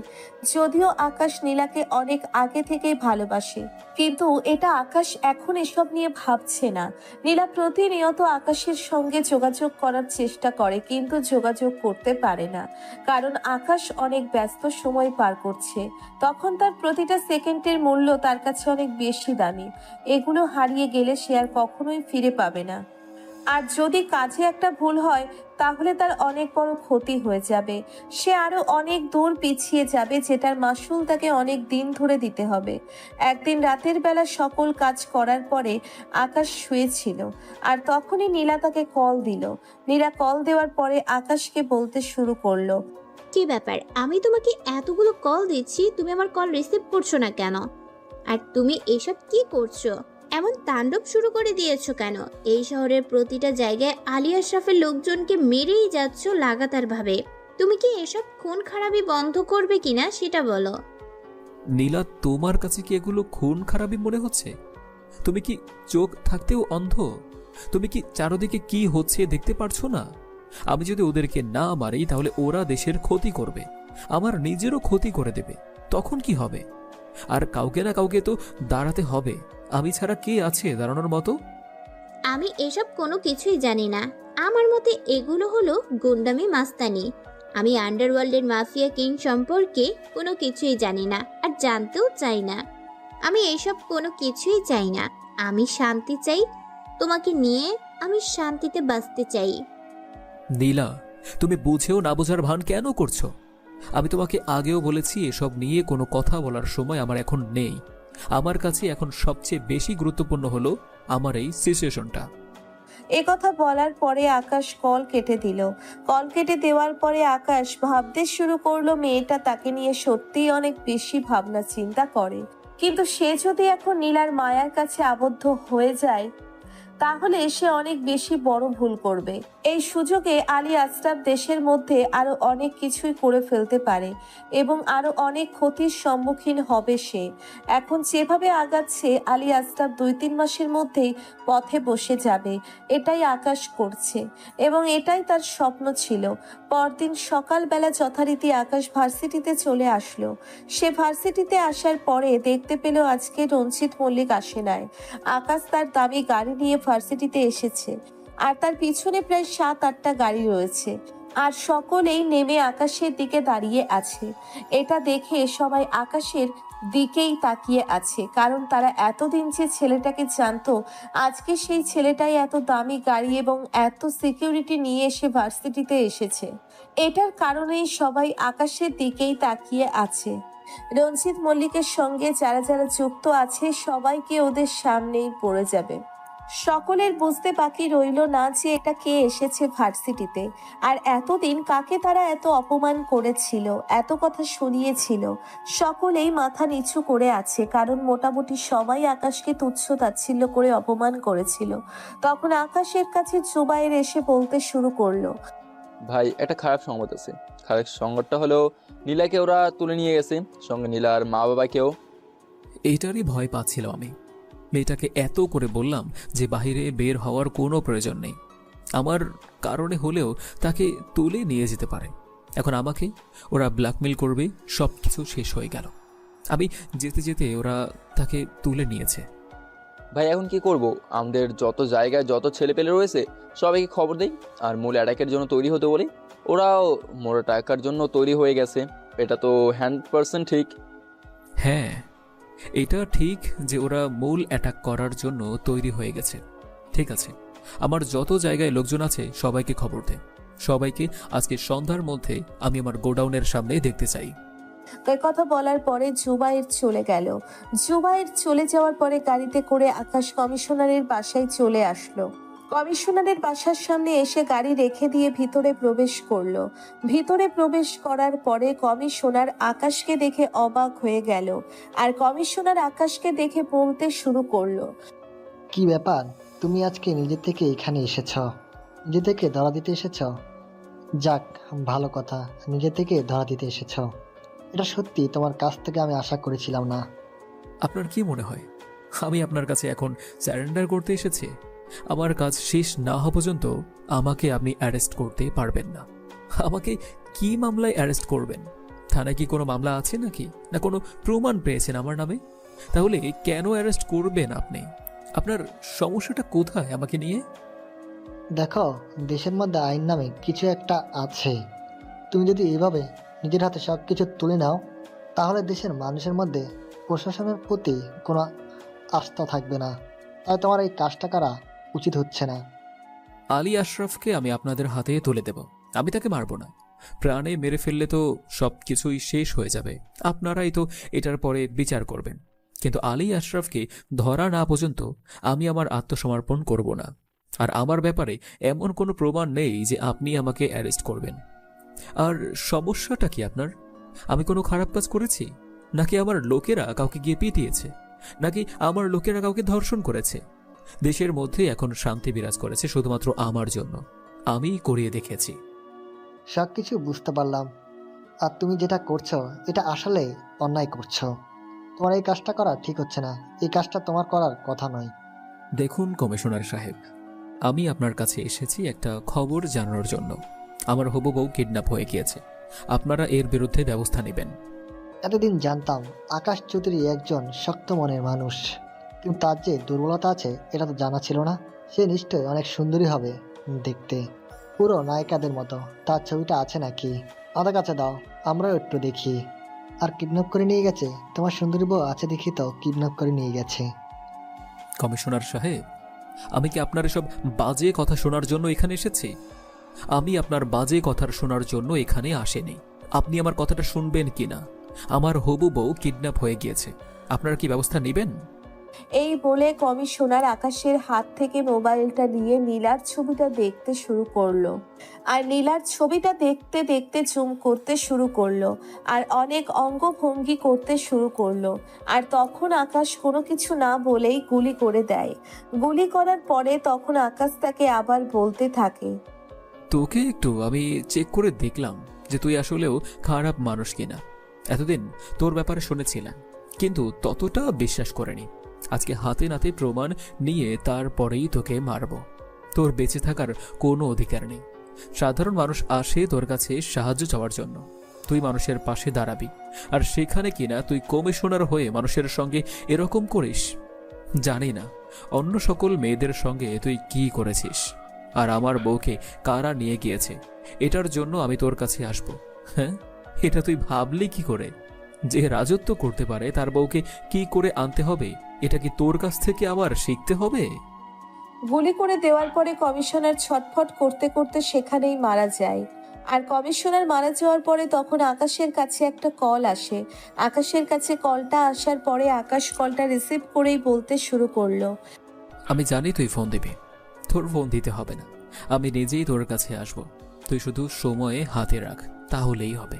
যদিও আকাশ নীলাকে অনেক আগে থেকেই ভালোবাসে, কিন্তু এটা আকাশ এখন এসব নিয়ে ভাবছে না। নীলা প্রতিনিয়ত আকাশের সঙ্গে যোগাযোগ করার চেষ্টা করে, কিন্তু যোগাযোগ করতে পারে না, কারণ আকাশ অনেক ব্যস্ত সময় পার করছে। তখন তার প্রতিটা সেকেন্ডের মূল্য তার কাছে অনেক বেশি দামি। এগুলো হারিয়ে গেলে সে আর কখনোই ফিরে পাবে না। আর যদি কাজে একটা ভুল হয় তাহলে তার অনেক বড় ক্ষতি হয়ে যাবে। সে আরো অনেক দূর পিছিয়ে যাবে, যেটার মাসুল তাকে অনেক দিন ধরে দিতে হবে। একদিন রাতের বেলা সকল কাজ করার পরে আকাশ শুয়েছিল, আর তখনই নীলা তাকে কল দিল। নীলা কল দেওয়ার পরে আকাশকে বলতে শুরু করলো, কি ব্যাপার, আমি তোমাকে এতগুলো কল দিচ্ছি, তুমি আমার কল রিসিভ করছো না কেন? আর তুমি এসব কি করছো? এমন তাণ্ডব শুরু করে দিয়েছো কেন? এই শহরের প্রতিটা জায়গায় আলী আশরাফের লোকজনকে মেরেই যাচ্ছ লাগাতার ভাবে। তুমি কি এসব খুন খারাপি বন্ধ করবে কিনা সেটা বলো। নীলা, তোমার কাছে কি এগুলো খুন খারাপি মনে হচ্ছে? তুমি কি চোখ থাকতেও অন্ধ? তুমি কি চারদিকে কি হচ্ছে দেখতে পারছো না? আমি যদি ওদেরকে না মারি তাহলে ওরা দেশের ক্ষতি করবে, আমার নিজেরও ক্ষতি করে দেবে। তখন কি হবে? আর কাউকে না কাউকে তো দাঁড়াতে হবে। আমি ছাড়া কে আছে দাঁড়ানোর মতো? আমি এসব কোনো কিছুই জানি না। আমার মতে এগুলো হলো গুন্ডামি মাস্তানি। আমি আন্ডারওয়ার্ল্ডের মাফিয়া কিং সম্পর্কে কোনো কিছুই জানি না, আর জানতেও চাই না। আমি এসব কোনো কিছুই চাই না। আমি শান্তি চাই। তোমাকে নিয়ে আমি শান্তিতে বাঁচতে চাই। নীলা, তুমি বুঝেও না বোঝার ভান কেন করছো? আমি তোমাকে আগেও বলেছি এসব নিয়ে কোনো কথা বলার সময় আমার এখন নেই। আমার কাছে এখন সবচেয়ে বেশি গুরুত্বপূর্ণ হলো আমার এই সিচুয়েশনটা। এ কথা বলার পরে আকাশ কল কেটে দিল। কল কেটে দেওয়ার পরে আকাশ ভাবতে শুরু করলো মেয়েটা তাকে নিয়ে সত্যিই অনেক বেশি ভাবনা চিন্তা করে। কিন্তু সে যদি এখন নীলার মায়ার কাছে আবদ্ধ হয়ে যায় তাহলে সে অনেক বেশি বড় ভুল করবে। এই সুযোগে আলী আশরাফ দেশের মধ্যে আরো অনেক কিছুই করে ফেলতে পারে এবং আরো অনেক ক্ষতির সম্মুখীন হবে সে। এখন যেভাবে আগাচ্ছে আলী আশরাফ 2-3 মাসের মধ্যেই পথে বসে যাবে, এটাই আকাশ করছে এবং এটাই তার স্বপ্ন ছিল। পরদিন সকালবেলা যথারীতি আকাশ ভার্সিটিতে চলে আসলো। সে ভার্সিটিতে আসার পরে দেখতে পেল আজকে রঞ্জিত মল্লিক আসে নাই। আকাশ তার দামি গাড়ি নিয়ে ভার্সিটিতে এসেছে, আর তার পিছনে প্রায় 7-8টা গাড়ি রয়েছে, আর সকলেই নেমে আকাশের দিকে দাঁড়িয়ে আছে। এটা দেখে সবাই আকাশের দিকেই তাকিয়ে আছে, কারণ তারা এতদিন যে ছেলেটাকে জানতো, আজকে সেই ছেলেটাই এত দামি গাড়ি এবং এত সিকিউরিটি নিয়ে এসে ভার্সিটিতে এসেছে। এটার কারণেই সবাই আকাশের দিকেই তাকিয়ে আছে। রঞ্জিত মল্লিকের সঙ্গে যারা যারা যুক্ত আছে সবাইকে ওদের সামনেই পড়ে যাবে। সকলের বুঝতে বাকি রইল না যে এটা কে এসেছে ভার্সিটিতে, আর এতদিন কাকে তারা এত অপমান করেছিল, এত কথা শুনিয়েছিল। সকলেই মাথা নিচু করে আছে, কারণ মোটামুটি সবাই আকাশকে তুচ্ছ তাচ্ছিল্য করে অপমান করেছিল। তখন আকাশের কাছে জুবাইর এসে বলতে শুরু করলো, ভাই একটা খারাপ সংবাদ আছে। খারাপ সংবাদটা হলো নীলাকে ওরা তুলে নিয়ে গেছে, সঙ্গে নীলার মা বাবাকেও। এইটারই ভয় পাচ্ছিলাম আমি। মেয়েটাকে এত করে বললাম যে বাইরে বের হওয়ার কোনো প্রয়োজন নেই, আমার কারণে হলেও তাকে তুলে নিয়ে যেতে পারে। এখন আমাকে ওরা ব্ল্যাকমেল করবে, সব কিছু শেষ হয়ে গেল। আমি যেতে যেতে ওরা তাকে তুলে নিয়েছে। ভাই এখন কি করব? আমাদের যত জায়গায় যত ছেলেপেলে রয়েছে সবাইকে খবর দেই আর মূল অ্যাটাকের জন্য তৈরি হতে বলি। ওরাও মোটা টাকার জন্য তৈরি হয়ে গেছে, এটা তো 100% ঠিক। হ্যাঁ, এটা ঠিক যে ওরা মূল অ্যাটাক করার জন্য তৈরি হয়ে গেছে। ঠিক আছে, আমার যত জায়গায় লোকজন আছে সবাইকে খবর দে। সবাইকে আজকে সন্ধ্যার মধ্যে আমি আমার গোডাউনের সামনে দেখতে চাই। এই কথা বলার পরে জুবাইর চলে গেল। জুবাইর চলে যাওয়ার পরে গাড়িতে করে আকাশ কমিশনারের বাসায় চলে আসলো। কমিশনারের বাসার সামনে এসে গাড়ি রেখে দিয়ে ভিতরে প্রবেশ করলো। ভিতরে প্রবেশ করার পরে কমিশনার আকাশকে দেখে অবাক হয়ে গেল, আর কমিশনার আকাশকে দেখে বলতে শুরু করলো, কি ব্যাপার, তুমি আজকে নিজে থেকে এখানে এসেছ? নিজে থেকে ধরা দিতে এসেছ? যাক, ভালো কথা, নিজে থেকে ধরা দিতে এসেছ। এটা সত্যি তোমার কাছ থেকে আমি আশা করেছিলাম না। আপনার কি মনে হয় আমি আপনার কাছে এখন স্যারেন্ডার করতে এসেছি? আমার কাজ শেষ না হওয়া পর্যন্ত আমাকে আপনি অ্যারেস্ট করতে পারবেন না। আমাকে কি মামলায় অ্যারেস্ট করবেন? থানায় কি কোনো মামলা আছে নাকি, না কোনো প্রমাণ পেয়েছেন আমার নামে? তাহলে কেন অ্যারেস্ট করবেন আপনি? আপনার সমস্যাটা কোথায় আমাকে নিয়ে? দেখো, দেশের মধ্যে আইন নামে কিছু একটা আছে। তুমি যদি এভাবে নিজের হাতে সব কিছু তুলে নাও, তাহলে দেশের মানুষের মধ্যে প্রশাসনের প্রতি কোনো আস্থা থাকবে না। তাই তোমার এই কাজটা করা উচিত হচ্ছে না। আলী আশরাফকে আমি আপনাদের হাতে তুলে দেব। আমি তাকে মারব না। প্রাণে মেরে ফেললে তো সব কিছুই শেষ হয়ে যাবে। আপনারাই তো এটার পরে বিচার করবেন। কিন্তু আলী আশরাফকে ধরা না পর্যন্ত আমি আমার আত্মসমর্পণ করব না। আর আমার ব্যাপারে এমন কোনো প্রমাণ নেই যে আপনি আমাকে অ্যারেস্ট করবেন। আর সমস্যাটা কি আপনার? আমি কোনো খারাপ কাজ করেছি? নাকি আমার লোকেরা কাউকে গিয়ে পিটিয়েছে? নাকি আমার লোকেরা কাউকে ধর্ষণ করেছে? দেশের মধ্যে এখন শান্তি বিরাজ করেছে শুধুমাত্র আমার জন্য। আমি করিয়ে দেখেছি। সব কিছু বুঝতে পারলাম, আর তুমি যেটা করছো এটা আসলে অন্যায় করছো। তোমার এই কাজটা করা ঠিক হচ্ছে না। এই কাজটা তোমার করার কথা নয়। দেখুন কমিশনার সাহেব, আমি আপনার কাছে এসেছি একটা খবর জানানোর জন্য। আমার হবু বউ কিডন্যাপ হয়ে গিয়েছে। আপনারা এর বিরুদ্ধে ব্যবস্থা নেবেন। এতদিন জানতাম আকাশ চৌধুরী একজন শক্ত মনের মানুষ, কিন্তু তার যে দুর্বলতা আছে এটা তো জানা ছিল না। সে নিশ্চয়ই অনেক সুন্দরী হবে দেখতে, পুরো নায়িকাদের মতো। তার ছবিটা আছে নাকি? আমাদের কাছে দাও, আমরাও একটু দেখি। আর কিডন্যাপ করে নিয়ে গেছে? তোমার সুন্দরী বউ আছে দেখি তো কিডন্যাপ করে নিয়ে গেছে। কমিশনার সাহেব, আমি কি আপনার এসব বাজে কথা শোনার জন্য এখানে এসেছি? আমি আপনার বাজে কথা শোনার জন্য এখানে আসেনি। আপনি আমার কথাটা শুনবেন কিনা? আমার হবু বউ কিডন্যাপ হয়ে গিয়েছে। আপনারা কি ব্যবস্থা নেবেন? এই বলে কমিশনার আকাশের হাত থেকে মোবাইলটা নিয়ে নীলার ছবিটা দেখতে শুরু করলো। আর নীলার ছবিটা দেখতে দেখতে জুম করতে শুরু করলো, আর অনেক অঙ্গভঙ্গি করতে শুরু করলো। আর তখন আকাশ কোনো কিছু না বলেই গুলি করে দেয়। গুলি করার পরে তখন আকাশ তাকে আবার বলতে থাকে, তোকে একটু আমি চেক করে দেখলাম যে তুই আসলেও খারাপ মানুষ কিনা। এতদিন তোর ব্যাপারে শুনেছিলাম, কিন্তু ততটা বিশ্বাস করেনি। আজকে হাতে নাতে প্রমাণ নিয়ে তারপরেই তোকে মারব। তোর বেঁচে থাকার কোনো অধিকার নেই। সাধারণ মানুষ আসে তোর কাছে সাহায্য চাওয়ার জন্য, তুই মানুষের পাশে দাঁড়াবি, আর সেখানে কিনা তুই কমিশনার হয়ে মানুষের সঙ্গে এরকম করিস। জানি না অন্য সকল মেয়েদের সঙ্গে তুই কি করেছিস, আর আমার বউকে কারা নিয়ে গিয়েছে এটার জন্য আমি তোর কাছে আসব। হ্যাঁ, এটা তুই ভাবলি কি করে? যে রাজত্ব করতে পারে তার বউকে কি করে আনতে হবে, এটা কি তোর কাছ থেকে আবার শিখতে হবে? গুলি করে দেওয়ার পরে কমিশনার ছটফট করতে করতে সেখানেই মারা যায়। আর কমিশনার মারা যাওয়ার পরে তখন আকাশের কাছে একটা কল আসে। আকাশের কাছে কলটা আসার পরে আকাশ কলটা রিসিভ করেই বলতে শুরু করলো, আমি জানি তুই ফোন দিবি। তোর ফোন দিতে হবে না, আমি নিজেই তোর কাছে আসব। তুই শুধু সময়ে হাতে রাখ, তাহলেই হবে।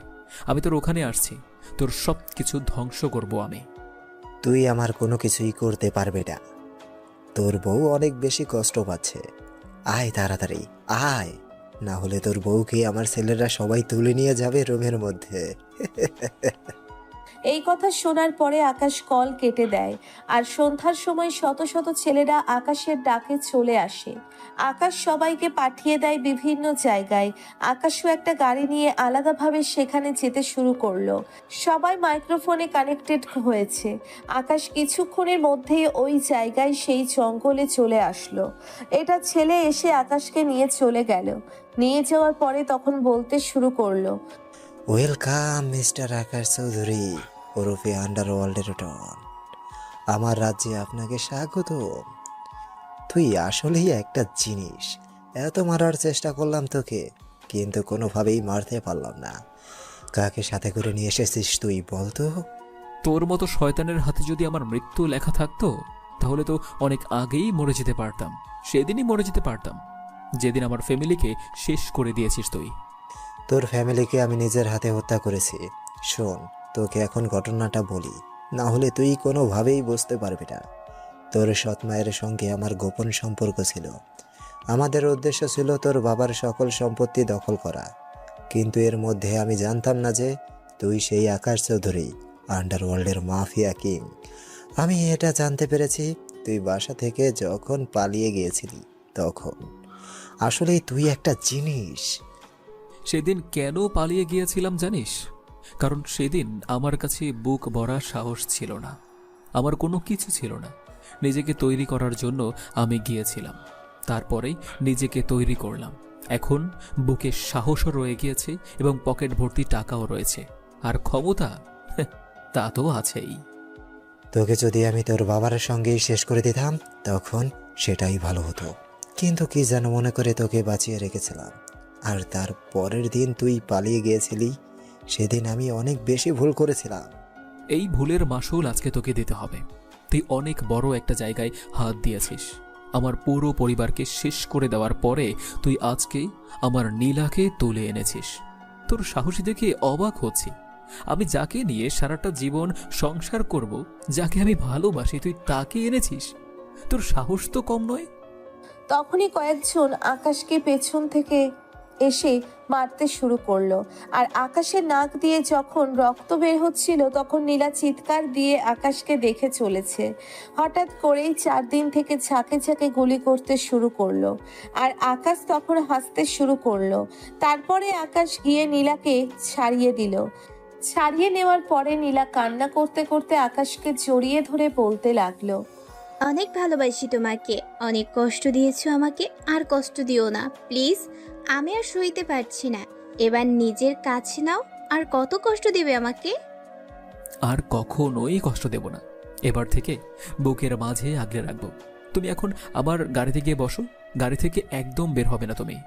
আমি তোর ওখানে আসছি, তোর সব কিছু ধ্বংস করব আমি। তুই আমার কোনো কিছুই করতে পারবে না। তোর বউ অনেক বেশি কষ্ট পাচ্ছে। আয় তাড়াতাড়ি আয়, না হলে তোর বউকে আমার ছেলেরা সবাই তুলে নিয়ে যাবে রুমের মধ্যে। এই কথা শোনার পরে আকাশ কল কেটে দেয়। আর সন্ধ্যার সময় শত শত ছেলেরা আকাশের ডাকে চলে আসে। আকাশ সবাইকে পাঠিয়ে দেয় বিভিন্ন জায়গায়। আকাশও একটা গাড়ি নিয়ে আলাদাভাবে সেখানে যেতে শুরু করলো। সবাই মাইক্রোফোনে কানেক্টেড হয়েছে। আকাশ কিছুক্ষণের মধ্যেই ওই জায়গায় সেই জঙ্গলে চলে আসলো। এটা ছেলে এসে আকাশকে নিয়ে চলে গেল। নিয়ে যাওয়ার পরে তখন বলতে শুরু করলো, ওয়েলকাম মিস্টার আকাশ চৌধুরী ওরফে আন্ডারওয়ার্ল্ডের ডন। আমার রাজ্যে আপনাকে স্বাগত। তুই আসলেই একটা জিনিস। এত মারার চেষ্টা করলাম তোকে, কিন্তু কোনোভাবেই মারতে পারলাম না। কাকে সাথে করে নিয়ে এসেছিস তুই বলতো? তোর মতো শয়তানের হাতে যদি আমার মৃত্যু লেখা থাকতো তাহলে তো অনেক আগেই মরে যেতে পারতাম। সেদিনই মরে যেতে পারতাম যেদিন আমার ফ্যামিলিকে শেষ করে দিয়েছিস তুই। তোর ফ্যামিলিকে আমি নিজের হাতে হত্যা করেছি। শোন, তোকে এখন ঘটনাটা বলি, না হলে তুই কোনোভাবেই বুঝতে পারবি না। তোর সৎ মায়ের সঙ্গে আমার গোপন সম্পর্ক ছিল। আমাদের উদ্দেশ্য ছিল তোর বাবার সকল সম্পত্তি দখল করা, কিন্তু এর মধ্যে আমি জানতাম না যে তুই সেই আকাশ চৌধুরী, আন্ডারওয়ার্ল্ডের মাফিয়া কিং। আমি এটা জানতে পেরেছি তুই বাসা থেকে যখন পালিয়ে গিয়েছিলি তখন। আসলেই তুই একটা জিনিস। সেদিন কেন পালিয়ে গিয়েছিলাম জানিস? কারণ সেদিন আমার কাছে বুক ভরা সাহস ছিল না, আমার কোনো কিছু ছিল না। নিজেকে তৈরি করার জন্য আমি গিয়েছিলাম, তারপরেই নিজেকে তৈরি করলাম। এখন বুকে সাহসও রয়ে গিয়েছে এবং পকেট ভর্তি টাকাও রয়েছে, আর ক্ষমতা তা তো আছেই। তোকে যদি আমি তোর বাবার সঙ্গেই শেষ করে দিতাম তখন সেটাই ভালো হতো, কিন্তু কি যেন মনে করে তোকে বাঁচিয়ে রেখেছিলাম। আর তার পরের দিন তুই পালিয়ে গিয়েছিলি। সেদিন আমি অনেক বেশি ভুল করেছিলাম। এই ভুলের মাসুল আজকে তোকে দিতে হবে। তুই অনেক বড় একটা জায়গায় হাত দিয়েছিস। আমার পুরো পরিবারকে শেষ করে দেওয়ার পরে তুই আজকে আমার নীলাকে তুলে এনেছিস। তোর সাহসী দেখে অবাক হচ্ছি। আমি যাকে নিয়ে সারাটা জীবন সংসার করব, যাকে আমি ভালোবাসি, তুই তাকে এনেছিস। তোর সাহস তো কম নয়। তখনই কয়েকজন আকাশকে পেছন থেকে এসে মারতে শুরু করলো। আর আকাশের নাক দিয়ে যখন রক্ত বের হচ্ছিল তখন নীলা চিৎকার দিয়ে আকাশকে দেখে চলেছে। হঠাৎ করেই 4 দিন থেকে ঝাঁকে ঝাঁকে গুলি করতে শুরু করলো। আর আকাশ তখন হাসতে শুরু করলো। তারপরে আকাশ গিয়ে নীলাকে ছাড়িয়ে দিল। ছাড়িয়ে নেওয়ার পরে নীলা কান্না করতে করতে আকাশকে জড়িয়ে ধরে বলতে লাগলো, অনেক ভালোবাসি তোমাকে, অনেক কষ্ট দিয়েছো আমাকে, আর কষ্ট দিও না প্লিজ। আমি আর সইতে পারছি না, এবার নিজের কাছে নাও। আর কত কষ্ট দিবে আমাকে? আর কখনোই কষ্ট দেব না। এবার থেকে বুকের মাঝে আগলে রাখবো। তুমি এখন আমার গাড়িতে গিয়ে বসো। গাড়ি থেকে একদম বের হবে না তুমি।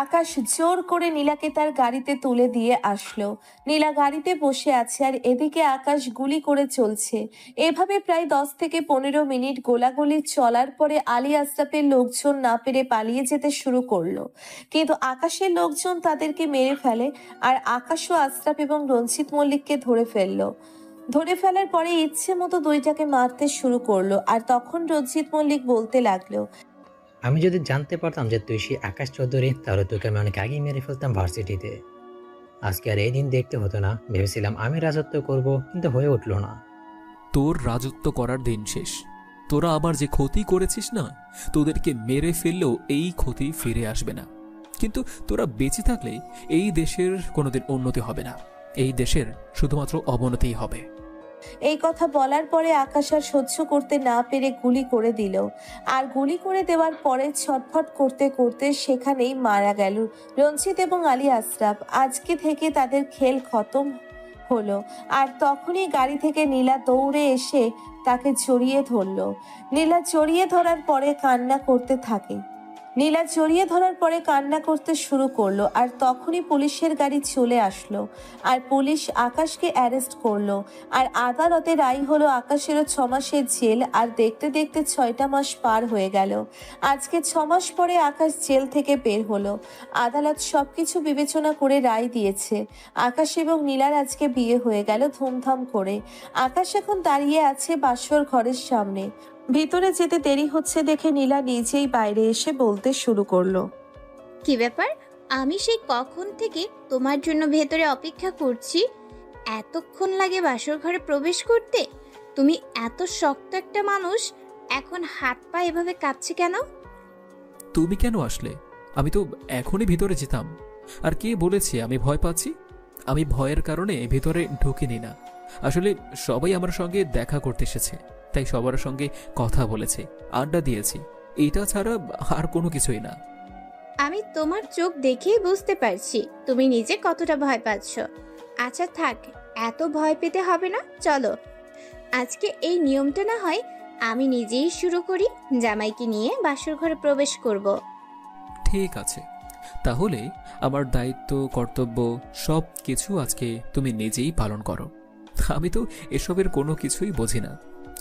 আকাশ জোর করে নীলাকে তার গাড়িতে তুলে দিয়ে আসলো। নীলা গাড়িতে বসে আছে আর এদিকে আকাশ গুলি করে চলছে। এভাবে প্রায় 10 থেকে 15 মিনিট গোলাগুলি চলার পরে আলী আশরাফের লোকজন না পেরে পালিয়ে যেতে শুরু করলো। কিন্তু আকাশের লোকজন তাদেরকে মেরে ফেলে। আর আকাশও আশরাফ এবং রঞ্জিত মল্লিককে ধরে ফেললো। ধরে ফেলার পরে ইচ্ছে মতো দুইটাকে মারতে শুরু করলো। আর তখন রঞ্জিত মল্লিক বলতে লাগলো, আমি যদি জানতে পারতাম যে তুই সেই আকাশ চৌধুরী, তাহলে তোকে আমি অনেক আগেই মেরে ফেলতাম ভার্সিটিতে। আজকে আর এই দিন দেখতে হতো না। ভেবেছিলাম আমি রাজত্ব করব, কিন্তু হয়ে উঠলো না। তোর রাজত্ব করার দিন শেষ। তোরা আবার যে ক্ষতি করেছিস না, তোদেরকে মেরে ফেললেও এই ক্ষতি ফিরে আসবে না। কিন্তু তোরা বেঁচে থাকলে এই দেশের কোনোদিন উন্নতি হবে না। এই দেশের শুধুমাত্র অবনতিই হবে। এই কথা বলার পরে আকাশ আর সহ্য করতে না পেরে গুলি করে দিল। আর গুলি করে দেওয়ার পরে ছটফট করতে করতে সেখানেই মারা গেল রঞ্জিত এবং আলী আশরাফ। আজকে থেকে তাদের খেল খতম হলো। আর তখনই গাড়ি থেকে নীলা দৌড়ে এসে তাকে জড়িয়ে ধরলো। নীলা জড়িয়ে ধরার পরে কান্না করতে থাকে। নীলা জড়িয়ে ধরার পরে কান্না করতে শুরু করলো। আর তখনই পুলিশের গাড়ি চলে আসলো। আর পুলিশ আকাশকে অ্যারেস্ট করলো। আর আদালতে রায় হলো আকাশেরও 6 মাসের জেল। আর দেখতে দেখতে 6টা মাস পার হয়ে গেল। আজকে 6 মাস পরে আকাশ জেল থেকে বের হলো। আদালত সবকিছু বিবেচনা করে রায় দিয়েছে। আকাশ এবং নীলার আজকে বিয়ে হয়ে গেল ধুমধাম করে। আকাশ এখন দাঁড়িয়ে আছে বাসর ঘরের সামনে। ভিতরে যেতে দেরি হচ্ছে দেখে নীলা নিজেই বাইরে এসে বলতে শুরু করলো, কি ব্যাপার? আমি সেই কখন থেকে তোমার জন্য ভেতরে অপেক্ষা করছি। এতক্ষণ লাগে বাসর ঘরে প্রবেশ করতে? তুমি এত শক্ত একটা মানুষ, এখন হাত পা এভাবে কাঁপছে কেন? তুমি কেন আসলে? আমি তো এখনই ভিতরে যেতাম। আর কে বলেছে আমি ভয় পাচ্ছি? আমি ভয়ের কারণে ভিতরে ঢুকিনি না। আসলে সবাই আমার সঙ্গে দেখা করতে এসেছে, তাই সবার সঙ্গে কথা বলেছে, আড্ডা দিয়েছি। এটা ছাড়া আর কোনো কিছুই না। আমি তোমার চোখ দেখেই বুঝতে পারছি তুমি নিজে কতটা ভয় পাচ্ছ। আচ্ছা থাক, এত ভয় পেতে হবে না, চলো আজকে এই নিয়মটা না হয় আমি নিজেই শুরু করি। জামাইকে নিয়ে বাসর ঘরে প্রবেশ করব। ঠিক আছে, তাহলে আমার দায়িত্ব কর্তব্য সব কিছু আজকে তুমি নিজেই পালন করো। আমি তো এসবের কোনো কিছুই বুঝি না।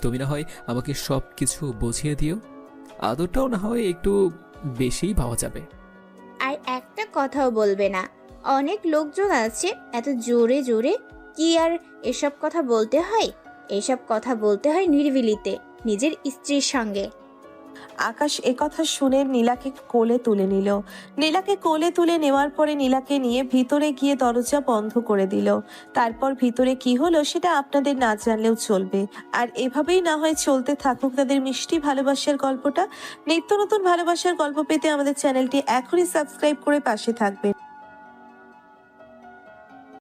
তুমি না হয় আমাকে সব কিছু বুঝিয়ে দিও, আদরটাও না হয় একটু বেশিই পাওয়া যাবে। আর একটা কথাও বলবে না। অনেক লোকজন আছে, এত জোরে জোরে কি আর এসব কথা বলতে হয়? এসব কথা বলতে হয় নিরিবিলিতে, নিজের স্ত্রীর সঙ্গে। আকাশ একথা শুনে নীলাকে কোলে তুলে নিল। নীলাকে কোলে তুলে নেওয়ার পরে নীলাকে নিয়ে ভিতরে গিয়ে দরজা বন্ধ করে দিল। তারপর ভিতরে কি হলো সেটা আপনাদের না জানলেও চলবে। আর এভাবেই না হয় চলতে থাকুক তাদের মিষ্টি ভালোবাসার গল্পটা। নিত্য নতুন ভালোবাসার গল্প পেতে আমাদের চ্যানেলটি এখনই সাবস্ক্রাইব করে পাশে থাকবেন।